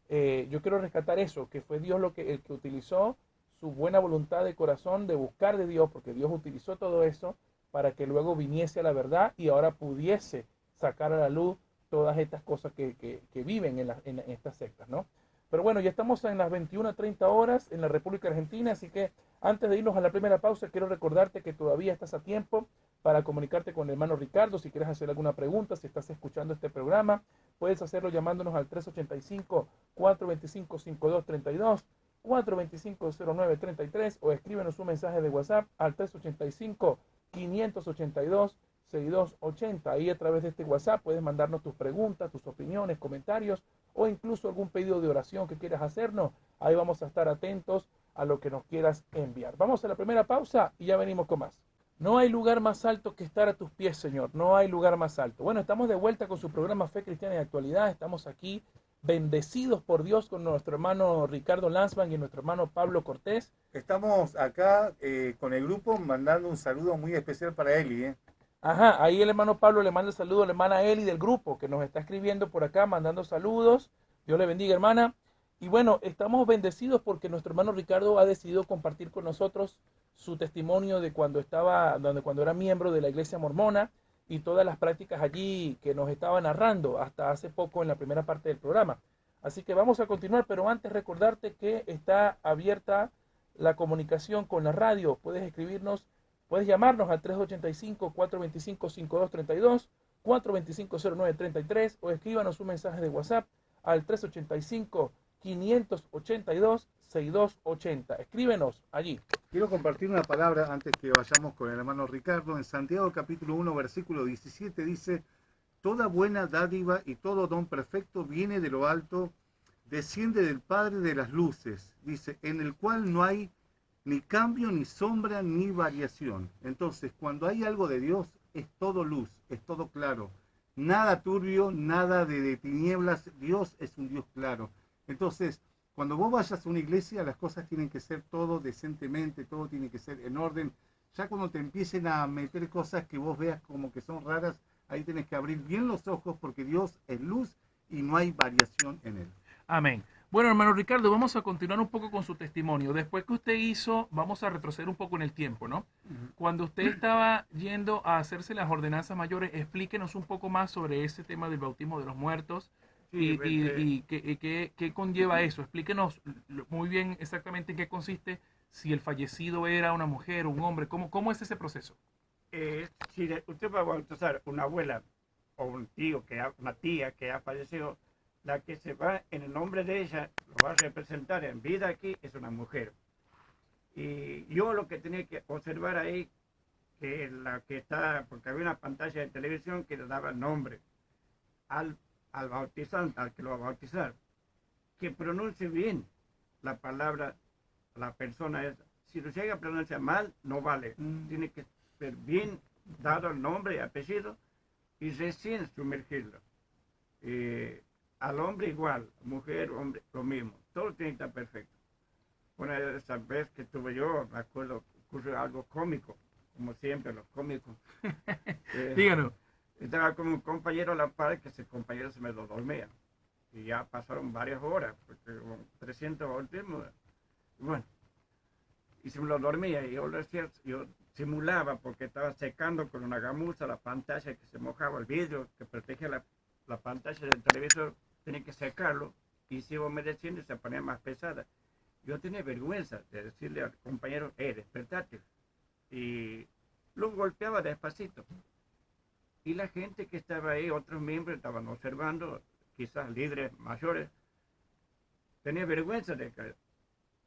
Yo quiero rescatar eso, que fue Dios el que utilizó su buena voluntad de corazón de buscar de Dios, porque Dios utilizó todo eso para que luego viniese a la verdad y ahora pudiese sacar a la luz todas estas cosas que viven en estas sectas, ¿no? Pero bueno, ya estamos en las 21:30 horas en la República Argentina, así que antes de irnos a la primera pausa, quiero recordarte que todavía estás a tiempo para comunicarte con el hermano Ricardo. Si quieres hacer alguna pregunta, si estás escuchando este programa, puedes hacerlo llamándonos al 385-425-5232, 425-0933 o escríbenos un mensaje de WhatsApp al 385-582-6280. Ahí a través de este WhatsApp puedes mandarnos tus preguntas, tus opiniones, comentarios o incluso algún pedido de oración que quieras hacernos. Ahí vamos a estar atentos a lo que nos quieras enviar. Vamos a la primera pausa y ya venimos con más. No hay lugar más alto que estar a tus pies, Señor. No hay lugar más alto. Bueno, estamos de vuelta con su programa Fe Cristiana y Actualidad. Estamos aquí bendecidos por Dios con nuestro hermano Ricardo Lanzman y nuestro hermano Pablo Cortés. Estamos acá con el grupo mandando un saludo muy especial para Eli. Ajá, ahí el hermano Pablo le manda saludos a la hermana Eli del grupo que nos está escribiendo por acá, mandando saludos. Dios le bendiga, hermana. Y bueno, estamos bendecidos porque nuestro hermano Ricardo ha decidido compartir con nosotros su testimonio de cuando era miembro de la iglesia mormona y todas las prácticas allí que nos estaba narrando hasta hace poco en la primera parte del programa. Así que vamos a continuar, pero antes recordarte que está abierta la comunicación con la radio. Puedes escribirnos, puedes llamarnos al 385-425-5232, 425-0933 o escríbanos un mensaje de WhatsApp al 385-582-6280. Escríbenos allí. Quiero compartir una palabra antes que vayamos con el hermano Ricardo. En Santiago capítulo 1, versículo 17 dice: toda buena dádiva y todo don perfecto viene de lo alto, desciende del Padre de las luces, dice, en el cual no hay ni cambio, ni sombra, ni variación. Entonces, cuando hay algo de Dios, es todo luz, es todo claro. Nada turbio, nada de tinieblas. Dios es un Dios claro. Entonces, cuando vos vayas a una iglesia, las cosas tienen que ser todo decentemente, todo tiene que ser en orden. Ya cuando te empiecen a meter cosas que vos veas como que son raras, ahí tenés que abrir bien los ojos porque Dios es luz y no hay variación en él. Amén. Bueno, hermano Ricardo, vamos a continuar un poco con su testimonio. Después que usted hizo, vamos a retroceder un poco en el tiempo, ¿no? Cuando usted estaba yendo a hacerse las ordenanzas mayores, explíquenos un poco más sobre ese tema del bautismo de los muertos. Sí, Y qué conlleva eso. Explíquenos muy bien exactamente en qué consiste, si el fallecido era una mujer o un hombre, cómo es ese proceso. si usted va a bautizar una abuela o un tío, una tía que ha fallecido, la que se va en el nombre de ella, lo va a representar en vida aquí, es una mujer. Y yo lo que tenía que observar ahí, que la que está, porque había una pantalla de televisión que le daba el nombre al bautizante, al que lo va a bautizar, que pronuncie bien la palabra, la persona esa. Si lo llega a pronunciar mal, no vale. Tiene que ser bien dado el nombre y apellido y recién sumergirlo. Al hombre igual, mujer, hombre, lo mismo. Todo tiene que estar perfecto. Una de esas veces que estuve yo, me acuerdo, ocurrió algo cómico, como siempre, los cómicos. Díganos. Estaba con un compañero a la par, que ese compañero se me lo dormía. Y ya pasaron varias horas, porque 300 bautismos. Bueno, y se me lo dormía. Y yo simulaba, porque estaba secando con una gamuza la pantalla, que se mojaba el vidrio, que protege la pantalla del televisor, tenía que secarlo. Y se iba humedeciendo y se ponía más pesada. Yo tenía vergüenza de decirle al compañero, despertate. Y lo golpeaba despacito. Y la gente que estaba ahí, otros miembros, estaban observando, quizás líderes mayores, tenía vergüenza de caer.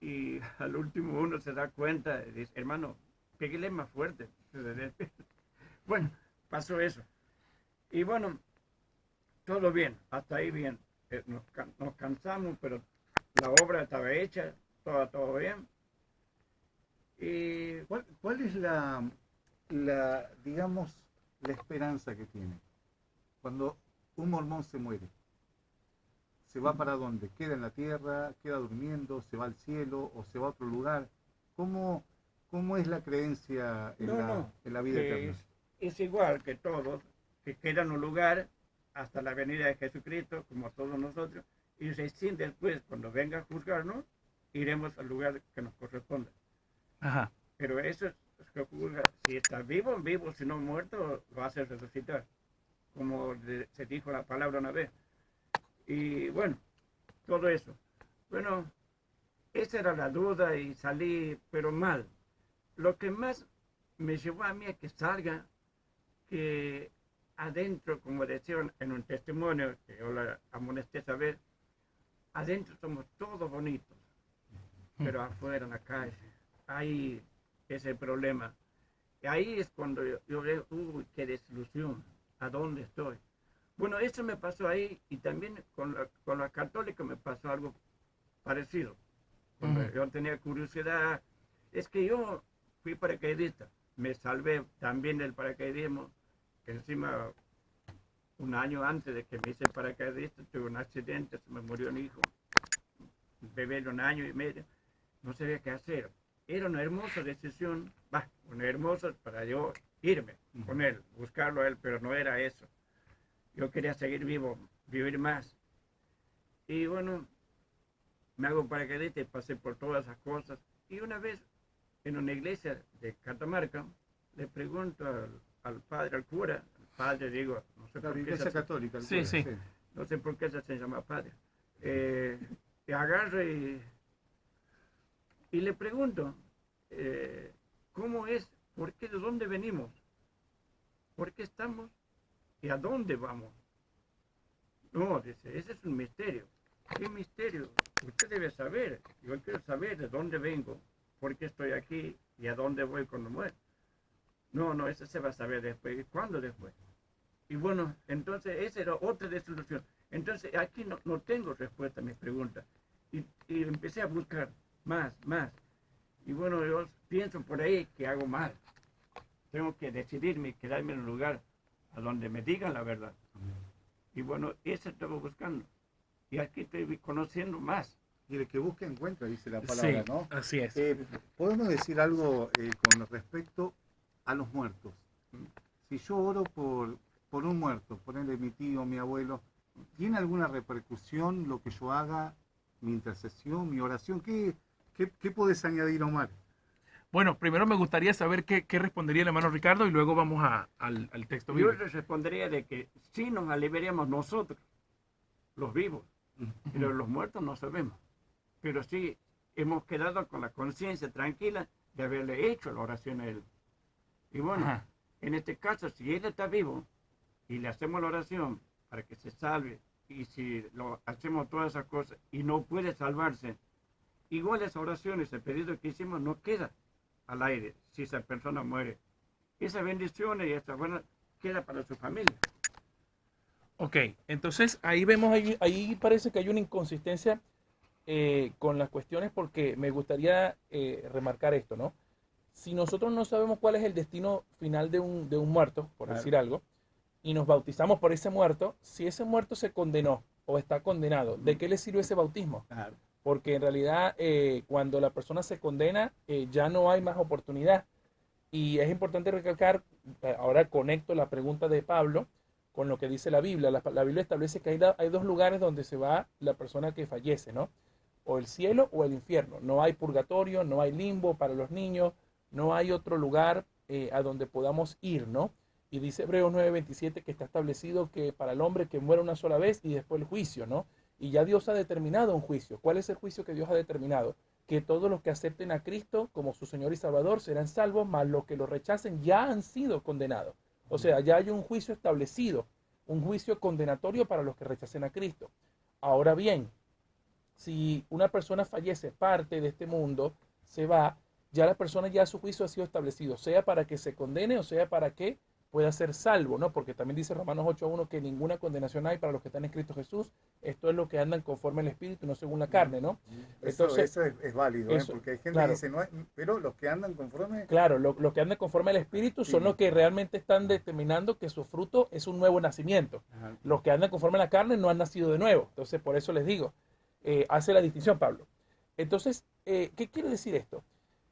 Y al último uno se da cuenta y dice, hermano, pégale más fuerte. Bueno, pasó eso. Y bueno, todo bien, hasta ahí bien. Nos cansamos, pero la obra estaba hecha, todo bien. Y ¿Cuál es digamos, la esperanza que tiene cuando un mormón se muere? ¿Se va para dónde? ¿Queda en la tierra? ¿Queda durmiendo? ¿Se va al cielo? ¿O se va a otro lugar? ¿Cómo es la creencia en la vida eterna? Es igual que todos, que quedan en un lugar hasta la venida de Jesucristo, como todos nosotros, y recién después, cuando venga a juzgarnos, iremos al lugar que nos corresponde. Ajá. Pero eso si está vivo, vivo, si no muerto, lo hace resucitar, como se dijo la palabra una vez. Y bueno, todo eso. Bueno, esa era la duda y salí, pero mal. Lo que más me llevó a mí a que salga, que adentro, como decían en un testimonio que yo la amonesté saber, adentro somos todos bonitos, pero afuera en la calle, ahí es el problema. Y ahí es cuando yo veo, uy, qué desilusión, ¿a dónde estoy? Bueno, eso me pasó ahí y también con la católica me pasó algo parecido. Cuando yo tenía curiosidad, es que yo fui paracaidista, me salvé también del paracaidismo, que encima un año antes de que me hice paracaidista tuve un accidente, se me murió un hijo, un bebé de 1 año y medio, no sabía qué hacer. Era una hermosa decisión, una hermosa para yo irme con él, buscarlo a él, pero no era eso. Yo quería seguir vivo, vivir más. Y bueno, me hago paracaidista y pasé por todas esas cosas. Y una vez en una iglesia de Catamarca, le pregunto al padre, al cura, al padre digo, no sé La por qué iglesia católica. Sí, sí. no sé por qué se llama padre. Y agarro y le pregunto, ¿cómo es? ¿Por qué? ¿De dónde venimos? ¿Por qué estamos? ¿Y a dónde vamos? No, dice, ese es un misterio. ¿Qué misterio? Usted debe saber. Yo quiero saber de dónde vengo, por qué estoy aquí y a dónde voy cuando muero. No, eso se va a saber después. ¿Y cuándo después? Y bueno, entonces esa era otra desilusión. Entonces aquí no tengo respuesta a mis preguntas. Y empecé a buscar más. Y bueno, yo pienso por ahí que hago mal. Tengo que decidirme y quedarme en un lugar a donde me digan la verdad. Y bueno, eso estaba buscando. Y aquí estoy conociendo más. Y el que busca encuentra, dice la palabra, Sí, ¿no? así es. Podemos decir algo con respecto a los muertos. Si yo oro por un muerto, ponerle mi tío, mi abuelo, ¿tiene alguna repercusión lo que yo haga, mi intercesión, mi oración? ¿Qué puedes añadir, Omar? Bueno, primero me gustaría saber qué respondería el hermano Ricardo y luego vamos al texto Yo bíblico. les respondería de que sí nos aliviaríamos nosotros, los vivos, pero los muertos no sabemos. Pero sí hemos quedado con la conciencia tranquila de haberle hecho la oración a él. Y bueno, Ajá. en este caso, si él está vivo y le hacemos la oración para que se salve, y si lo hacemos todas esas cosas y no puede salvarse, igual esa oración, ese pedido que hicimos no queda al aire si esa persona muere. Esa bendición y esa buena queda para su familia. Ok, entonces ahí vemos, ahí parece que hay una inconsistencia con las cuestiones porque me gustaría remarcar esto, ¿no? Si nosotros no sabemos cuál es el destino final de un muerto, por Claro. decir algo, y nos bautizamos por ese muerto, si ese muerto se condenó o está condenado, ¿de qué le sirve ese bautismo? Claro. Porque en realidad cuando la persona se condena ya no hay más oportunidad. Y es importante recalcar, ahora conecto la pregunta de Pablo con lo que dice la Biblia. La Biblia establece que hay dos lugares donde se va la persona que fallece, ¿no? O el cielo o el infierno. No hay purgatorio, no hay limbo para los niños, no hay otro lugar a donde podamos ir, ¿no? Y dice Hebreos 9:27 que está establecido que para el hombre que muere una sola vez y después el juicio, ¿no? Y ya Dios ha determinado un juicio. ¿Cuál es el juicio que Dios ha determinado? Que todos los que acepten a Cristo como su Señor y Salvador serán salvos, mas los que lo rechacen ya han sido condenados. O sea, ya hay un juicio establecido, un juicio condenatorio para los que rechacen a Cristo. Ahora bien, si una persona fallece, parte de este mundo, se va, ya la persona ya su juicio ha sido establecido, sea para que se condene o sea para que pueda ser salvo, ¿no? Porque también dice Romanos 8:1 que ninguna condenación hay para los que están en Cristo Jesús. Esto es lo que andan conforme al Espíritu, no según la carne, ¿no? Entonces, Eso es válido, eso, porque hay gente claro, que dice, no, pero los que andan conforme... claro, los que andan conforme al Espíritu son los que realmente están determinando que su fruto es un nuevo nacimiento. Ajá. Los que andan conforme a la carne no han nacido de nuevo. Entonces, por eso les digo, hace la distinción Pablo. Entonces, ¿qué quiere decir esto?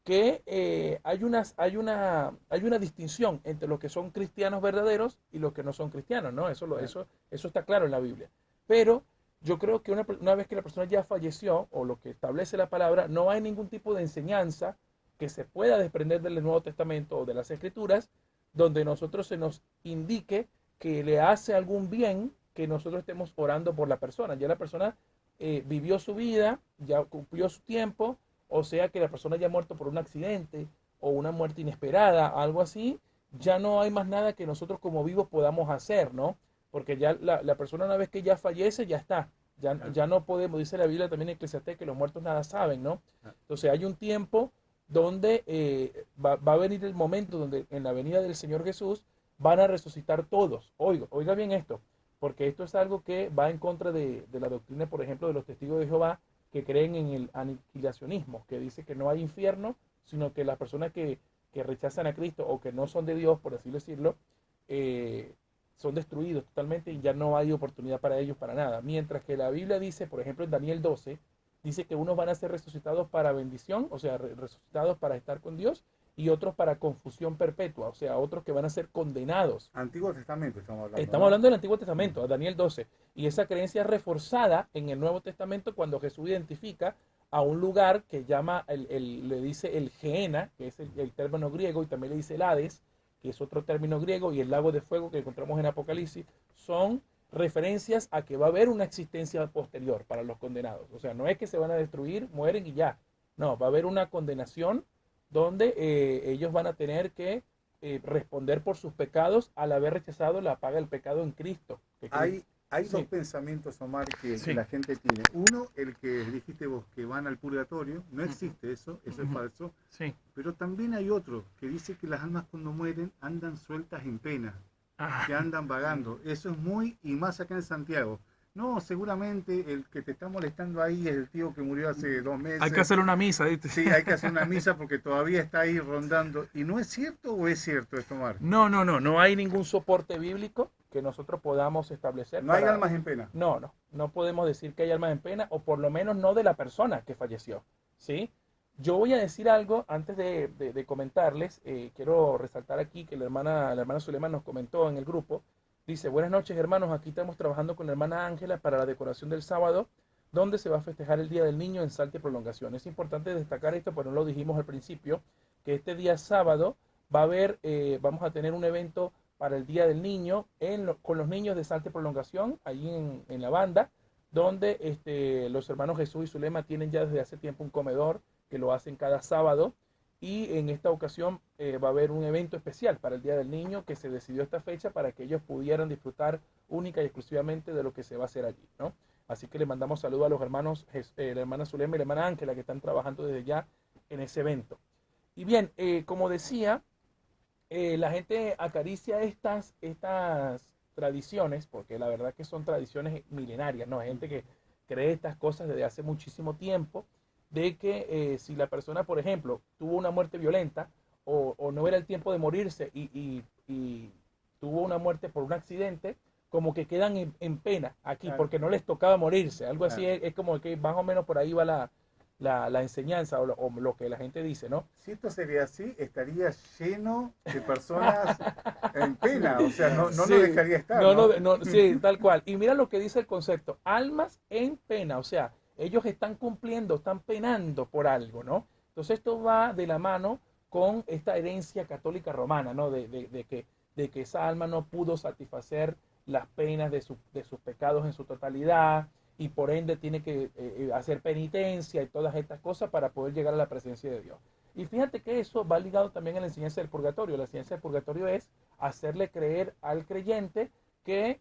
Que hay una distinción entre los que son cristianos verdaderos y los que no son cristianos, ¿no? Eso está claro en la Biblia. Pero yo creo que una vez que la persona ya falleció, o lo que establece la palabra, no hay ningún tipo de enseñanza que se pueda desprender del Nuevo Testamento o de las Escrituras, donde nosotros se nos indique que le hace algún bien que nosotros estemos orando por la persona. Ya la persona vivió su vida, ya cumplió su tiempo, o sea que la persona ya ha muerto por un accidente o una muerte inesperada, algo así, ya no hay más nada que nosotros como vivos podamos hacer, ¿no? Porque ya la persona una vez que ya fallece, ya está. Ya no podemos, dice la Biblia también en Eclesiastés, que los muertos nada saben, ¿no? Entonces hay un tiempo donde va a venir el momento donde en la venida del Señor Jesús van a resucitar todos. Oiga bien esto, porque esto es algo que va en contra de la doctrina, por ejemplo, de los testigos de Jehová, que creen en el aniquilacionismo, que dice que no hay infierno, sino que las personas que rechazan a Cristo o que no son de Dios, por así decirlo, son destruidos totalmente y ya no hay oportunidad para ellos para nada. Mientras que la Biblia dice, por ejemplo, en Daniel 12, dice que unos van a ser resucitados para bendición, o sea, resucitados para estar con Dios, y otros para confusión perpetua, o sea, otros que van a ser condenados. Antiguo Testamento estamos hablando. Estamos hablando del Antiguo Testamento, a Daniel 12, y esa creencia es reforzada en el Nuevo Testamento cuando Jesús identifica a un lugar que llama, le dice el Gehenna, que es el término griego, y también le dice el Hades, que es otro término griego, y el lago de fuego que encontramos en Apocalipsis, son referencias a que va a haber una existencia posterior para los condenados. O sea, no es que se van a destruir, mueren y ya. No, va a haber una condenación donde ellos van a tener que responder por sus pecados al haber rechazado la paga del pecado en Cristo. Hay Sí. dos pensamientos, Omar, que Sí. la gente tiene. Uno, el que dijiste vos, que van al purgatorio. No existe eso es falso. Sí. Pero también hay otro, que dice que las almas cuando mueren andan sueltas en pena, que andan vagando. Eso es muy, y más acá en Santiago. No, seguramente el que te está molestando ahí es el tío que murió hace 2 meses. Hay que hacer una misa, ¿viste? Sí, hay que hacer una misa porque todavía está ahí rondando. ¿Y no es cierto o es cierto esto, Omar? No hay ningún soporte bíblico que nosotros podamos establecer. No hay almas en pena. No podemos decir que hay almas en pena, o por lo menos no de la persona que falleció, ¿sí? Yo voy a decir algo antes de comentarles. Quiero resaltar aquí que la hermana Zulema nos comentó en el grupo. Dice: buenas noches, hermanos, aquí estamos trabajando con la hermana Ángela para la decoración del sábado, donde se va a festejar el Día del Niño en Salta y Prolongación. Es importante destacar esto, pero no lo dijimos al principio, que este día sábado va a haber, vamos a tener un evento para el Día del Niño con los niños de Salta y Prolongación, ahí en la banda, donde los hermanos Jesús y Zulema tienen ya desde hace tiempo un comedor que lo hacen cada sábado, y en esta ocasión va a haber un evento especial para el Día del Niño que se decidió esta fecha para que ellos pudieran disfrutar única y exclusivamente de lo que se va a hacer allí, ¿no? Así que le mandamos saludos a los hermanos, la hermana Zulema y la hermana Ángela, que están trabajando desde ya en ese evento. Y bien, como decía, la gente acaricia estas tradiciones, porque la verdad que son tradiciones milenarias, ¿no? Hay gente que cree estas cosas desde hace muchísimo tiempo, de que si la persona, por ejemplo, tuvo una muerte violenta o no era el tiempo de morirse y tuvo una muerte por un accidente, como que quedan en pena aquí, Claro. porque no les tocaba morirse. Algo así Claro. es como que más o menos por ahí va la enseñanza o lo que la gente dice, ¿no? Si esto sería así, estaría lleno de personas en pena. O sea, no Sí, lo dejaría estar. ¿no? Sí, tal cual. Y mira lo que dice el concepto: almas en pena. O sea, ellos están cumpliendo, están penando por algo, ¿no? Entonces esto va de la mano con esta herencia católica romana, ¿no? De que esa alma no pudo satisfacer las penas de sus pecados en su totalidad, y por ende tiene que hacer penitencia y todas estas cosas para poder llegar a la presencia de Dios. Y fíjate que eso va ligado también a la enseñanza del purgatorio. La enseñanza del purgatorio es hacerle creer al creyente que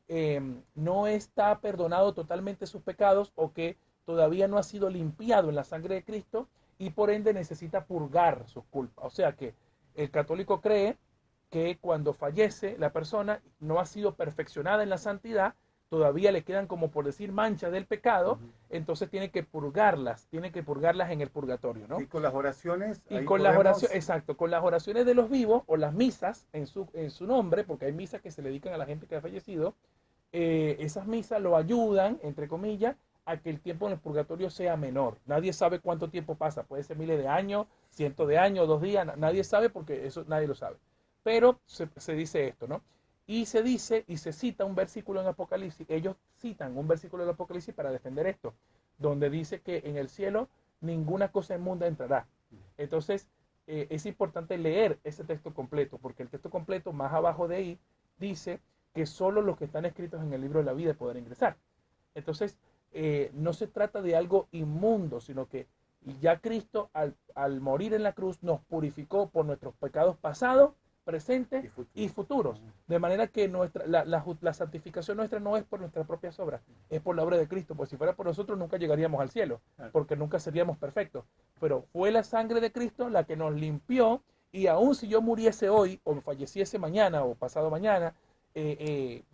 no está perdonado totalmente sus pecados, o que todavía no ha sido limpiado en la sangre de Cristo, y por ende necesita purgar sus culpas. O sea que el católico cree que cuando fallece la persona no ha sido perfeccionada en la santidad, todavía le quedan, como por decir, manchas del pecado, entonces tiene que purgarlas en el purgatorio, ¿no? Y con las oraciones. Y ahí con las podemos- oraciones, exacto, con las oraciones de los vivos, o las misas en su nombre, porque hay misas que se le dedican a la gente que ha fallecido. Esas misas lo ayudan, entre comillas, a que el tiempo en el purgatorio sea menor. Nadie sabe cuánto tiempo pasa, puede ser miles de años, cientos de años, 2 días, nadie sabe, porque eso nadie lo sabe. Pero se dice esto, ¿no? Y se dice y se cita un versículo en Apocalipsis. Ellos citan un versículo en Apocalipsis para defender esto, donde dice que en el cielo ninguna cosa inmunda entrará. Entonces, es importante leer ese texto completo, porque el texto completo más abajo de ahí dice que solo los que están escritos en el libro de la vida podrán ingresar. Entonces, no se trata de algo inmundo, sino que ya Cristo al morir en la cruz nos purificó por nuestros pecados pasados, presentes y futuros. De manera que la santificación nuestra no es por nuestras propias obras, es por la obra de Cristo. Pues si fuera por nosotros nunca llegaríamos al cielo, porque nunca seríamos perfectos. Pero fue la sangre de Cristo la que nos limpió, y aun si yo muriese hoy o falleciese mañana o pasado mañana,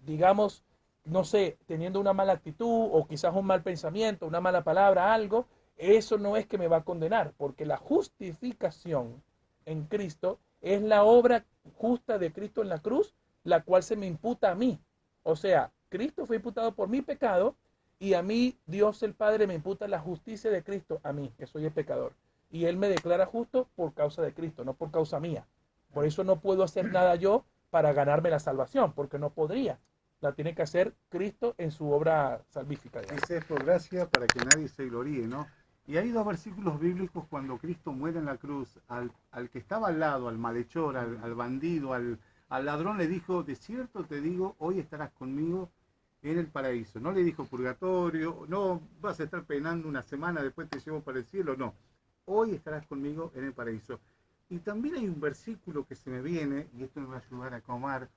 digamos, no sé, teniendo una mala actitud o quizás un mal pensamiento, una mala palabra, algo, eso no es que me va a condenar, porque la justificación en Cristo es la obra justa de Cristo en la cruz, la cual se me imputa a mí. O sea, Cristo fue imputado por mi pecado, y a mí Dios el Padre me imputa la justicia de Cristo a mí, que soy el pecador. Y Él me declara justo por causa de Cristo, no por causa mía. Por eso no puedo hacer nada yo para ganarme la salvación, porque no podría. La tiene que hacer Cristo en su obra salvífica. Dice, es por gracia para que nadie se gloríe, ¿no? Y hay dos versículos bíblicos cuando Cristo muere en la cruz. Al que estaba al lado, al malhechor, al bandido, al ladrón, le dijo, de cierto te digo, hoy estarás conmigo en el paraíso. No le dijo purgatorio, no vas a estar penando una semana, después te llevo para el cielo, no. Hoy estarás conmigo en el paraíso. Y también hay un versículo que se me viene, y esto me va a ayudar a acomodar,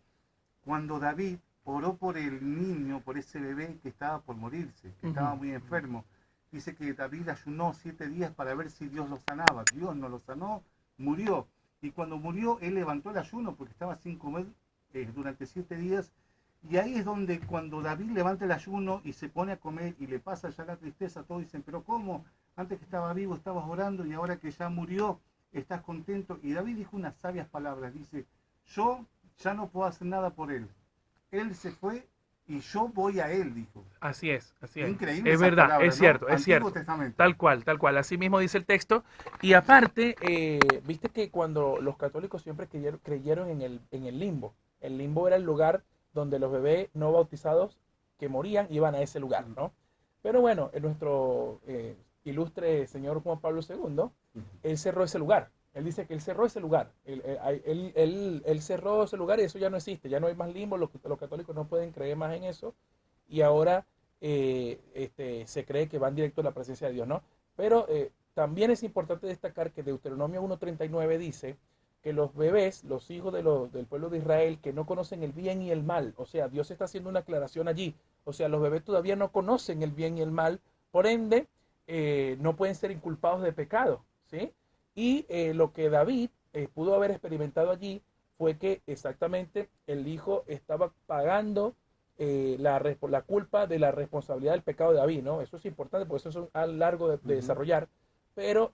cuando David oró por el niño, por ese bebé que estaba por morirse, que estaba muy enfermo. Dice que David ayunó 7 días para ver si Dios lo sanaba. Dios no lo sanó, murió. Y cuando murió, él levantó el ayuno porque estaba sin comer durante 7 días. Y ahí es donde cuando David levanta el ayuno y se pone a comer y le pasa ya la tristeza, todos dicen, pero ¿cómo? Antes que estaba vivo estabas orando y ahora que ya murió estás contento. Y David dijo unas sabias palabras, dice, yo ya no puedo hacer nada por él. Él se fue y yo voy a él, dijo. Así es, así es. Increíble. Es verdad, palabras, es cierto, ¿no? es Antiguo cierto. Testamento. Tal cual. Así mismo dice el texto. Y aparte, viste que cuando los católicos siempre creyeron en el limbo. El limbo era el lugar donde los bebés no bautizados que morían iban a ese lugar, ¿no? Pero bueno, nuestro ilustre señor Juan Pablo II, él cerró ese lugar. Él dice que él cerró ese lugar. Él cerró ese lugar y eso ya no existe. Ya no hay más limbo. Los católicos no pueden creer más en eso. Y ahora se cree que van directo a la presencia de Dios, ¿no? Pero también es importante destacar que Deuteronomio 1:39 dice que los bebés, los hijos del pueblo de Israel, que no conocen el bien y el mal, o sea, Dios está haciendo una aclaración allí. O sea, los bebés todavía no conocen el bien y el mal, por ende, no pueden ser inculpados de pecado, ¿sí? Y lo que David pudo haber experimentado allí fue que exactamente el hijo estaba pagando la culpa de la responsabilidad del pecado de David, ¿no? Eso es importante porque eso es algo largo de desarrollar, pero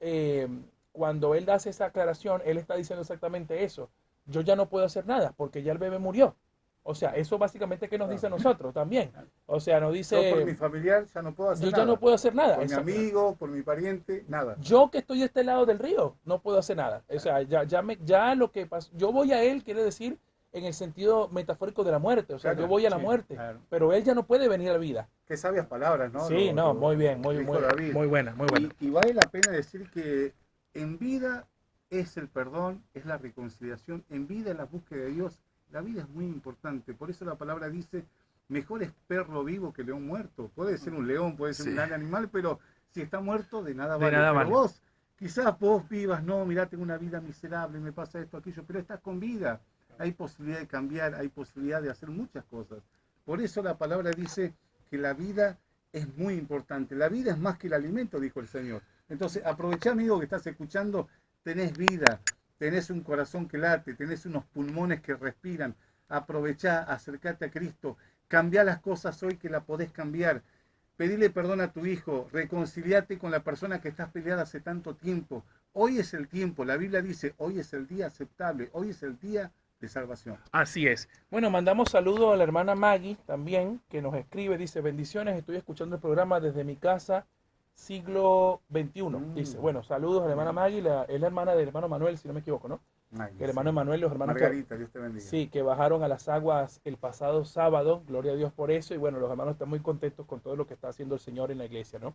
cuando él hace esa aclaración, él está diciendo exactamente eso. Yo ya no puedo hacer nada porque ya el bebé murió. O sea, eso básicamente que nos dice a nosotros también. O sea, nos dice... Yo por mi familiar ya no puedo hacer nada. Yo ya no puedo hacer nada. Por mi amigo, por mi pariente, nada. Yo que estoy de este lado del río, no puedo hacer nada. O sea, ya lo que pasó, yo voy a él, quiere decir en el sentido metafórico de la muerte. O sea, Claro, yo voy a la sí, muerte, claro. pero él ya no puede venir a la vida. Qué sabias palabras, ¿no? Sí, muy bien, muy David. buena. Y vale la pena decir que en vida es el perdón, es la reconciliación, en vida es la búsqueda de Dios. La vida es muy importante, por eso la palabra dice, mejor es perro vivo que león muerto. Puede ser un león, puede ser un gran animal, pero si está muerto, de nada vale. Pero vos, quizás vos vivas, no, mirá, tengo una vida miserable, me pasa esto, aquello, pero estás con vida. Hay posibilidad de cambiar, hay posibilidad de hacer muchas cosas. Por eso la palabra dice que la vida es muy importante. La vida es más que el alimento, dijo el Señor. Entonces, aprovechá, amigo, que estás escuchando, tenés vida, tenés un corazón que late, tenés unos pulmones que respiran. Aprovechá, acercate a Cristo, cambiá las cosas hoy que la podés cambiar. Pedile perdón a tu hijo, reconciliate con la persona que estás peleada hace tanto tiempo. Hoy es el tiempo, la Biblia dice, hoy es el día aceptable, hoy es el día de salvación. Así es. Bueno, mandamos saludos a la hermana Maggie también, que nos escribe, dice, bendiciones, estoy escuchando el programa desde mi casa, siglo XXI. Dice, bueno, saludos a la hermana Maggie, es la hermana del hermano Manuel, si no me equivoco, ¿no? Maggie, el hermano Manuel, los hermanos Margarita, Dios te bendiga. Sí, que bajaron a las aguas el pasado sábado, gloria a Dios por eso, y bueno, los hermanos están muy contentos con todo lo que está haciendo el Señor en la iglesia, ¿no?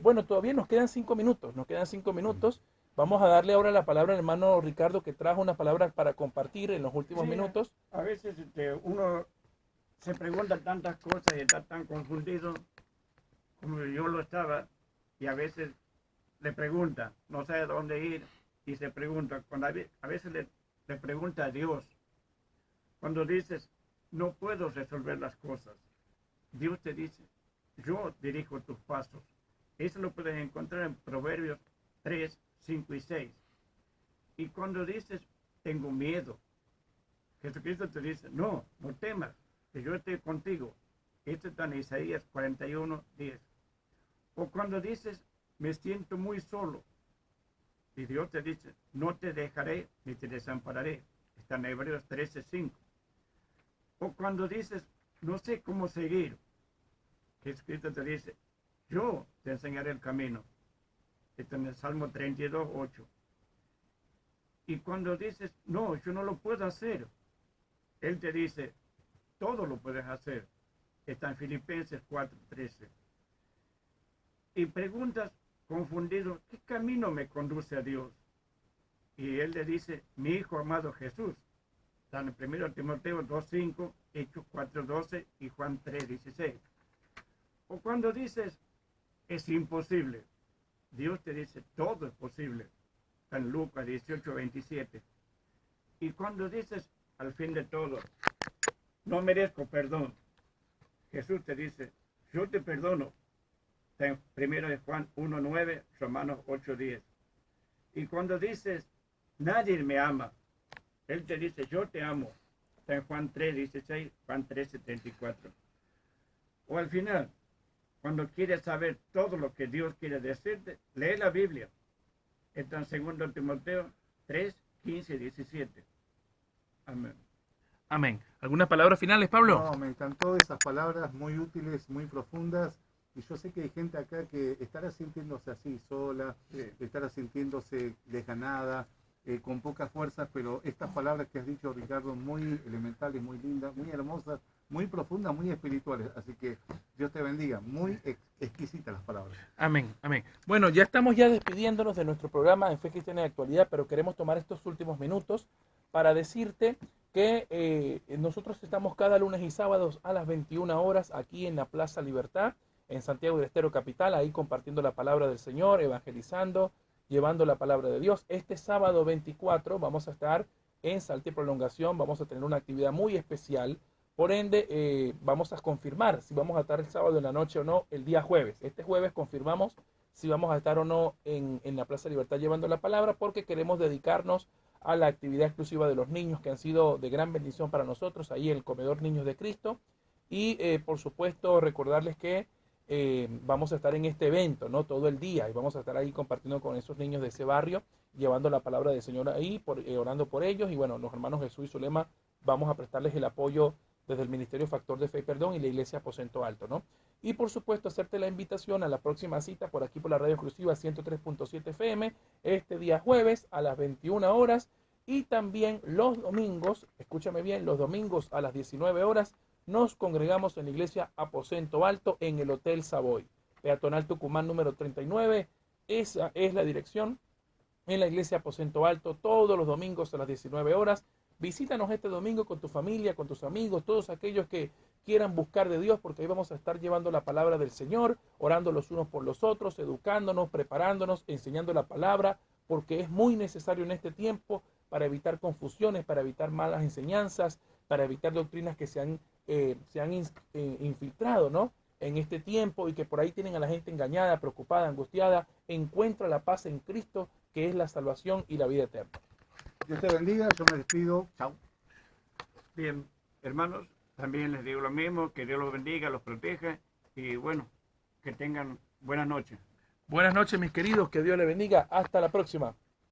Bueno, todavía nos quedan 5 minutos, Vamos a darle ahora la palabra al hermano Ricardo, que trajo una palabra para compartir en los últimos Sí, minutos. a veces uno se pregunta tantas cosas y está tan confundido como yo lo estaba, y a veces le pregunta, no sabe dónde ir, y se pregunta, a veces le pregunta a Dios, cuando dices, no puedo resolver las cosas, Dios te dice, yo dirijo tus pasos. Eso lo puedes encontrar en Proverbios 3, 5 y 6. Y cuando dices, tengo miedo, Jesucristo te dice, no, no temas, que yo estoy contigo. Esto está en Isaías 41, 10. O cuando dices, me siento muy solo, y Dios te dice, no te dejaré ni te desampararé. Está en Hebreos 13, 5. O cuando dices, no sé cómo seguir, Jesucristo te dice, yo te enseñaré el camino. Está en el Salmo 32, 8. Y cuando dices, no, yo no lo puedo hacer, Él te dice, todo lo puedes hacer. Está en Filipenses 4, 13. Y preguntas confundido, ¿qué camino me conduce a Dios? Y Él le dice, mi Hijo amado Jesús. Está en 1 Timoteo 2, 5, Hechos 4, 12 y Juan 3, 16. O cuando dices, es imposible, Dios te dice, todo es posible. Está en Lucas 18, 27. Y cuando dices, al fin de todo, no merezco perdón, Jesús te dice, yo te perdono. Está en 1 de Juan 1, 9, Romanos 8, 10. Y cuando dices, nadie me ama, Él te dice, yo te amo. Está en Juan 3, 16, Juan 3, 74. O al final, cuando quieres saber todo lo que Dios quiere decirte, lee la Biblia. Está en 2 Timoteo 3, 15 y 17. Amén. Amén. ¿Algunas palabras finales, Pablo? No, me encantó esas palabras muy útiles, muy profundas. Y yo sé que hay gente acá que estará sintiéndose así, sola, Sí. estará sintiéndose desganada, con pocas fuerzas, pero estas palabras que has dicho, Ricardo, muy elementales, muy lindas, muy hermosas, muy profundas, muy espirituales. Así que Dios te bendiga. Muy exquisitas las palabras. Amén, amén. Bueno, ya estamos ya despidiéndonos de nuestro programa en Fe Cristiana y Actualidad, pero queremos tomar estos últimos minutos para decirte que nosotros estamos cada lunes y sábados a las 21 horas aquí en la Plaza Libertad, en Santiago del Estero Capital, ahí compartiendo la palabra del Señor, evangelizando, llevando la palabra de Dios. Este sábado 24 vamos a estar en Salta y Prolongación, vamos a tener una actividad muy especial. Por ende, vamos a confirmar si vamos a estar el sábado en la noche o no el día jueves. Este jueves confirmamos si vamos a estar o no en la Plaza Libertad llevando la palabra, porque queremos dedicarnos a la actividad exclusiva de los niños que han sido de gran bendición para nosotros, ahí el Comedor Niños de Cristo. Y por supuesto recordarles que vamos a estar en este evento, ¿no? Todo el día, y vamos a estar ahí compartiendo con esos niños de ese barrio, llevando la palabra del Señor ahí, orando por ellos. Y bueno, los hermanos Jesús y Zulema vamos a prestarles el apoyo desde el Ministerio Factor de Fe y Perdón y la Iglesia Aposento Alto, ¿no? Y por supuesto, hacerte la invitación a la próxima cita por aquí por la radio exclusiva 103.7 FM, este día jueves a las 21 horas, y también los domingos, escúchame bien, los domingos a las 19 horas, nos congregamos en la Iglesia Aposento Alto en el Hotel Savoy, Peatonal Tucumán número 39, esa es la dirección, en la Iglesia Aposento Alto, todos los domingos a las 19 horas. Visítanos este domingo con tu familia, con tus amigos, todos aquellos que quieran buscar de Dios, porque ahí vamos a estar llevando la palabra del Señor, orando los unos por los otros, educándonos, preparándonos, enseñando la palabra, porque es muy necesario en este tiempo para evitar confusiones, para evitar malas enseñanzas, para evitar doctrinas que se han infiltrado, ¿no?, en este tiempo, y que por ahí tienen a la gente engañada, preocupada, angustiada. Encuentra la paz en Cristo, que es la salvación y la vida eterna. Dios te bendiga, yo me despido. Chao. Bien, hermanos, también les digo lo mismo, que Dios los bendiga, los proteja y bueno, que tengan buenas noches. Buenas noches, mis queridos, que Dios les bendiga. Hasta la próxima.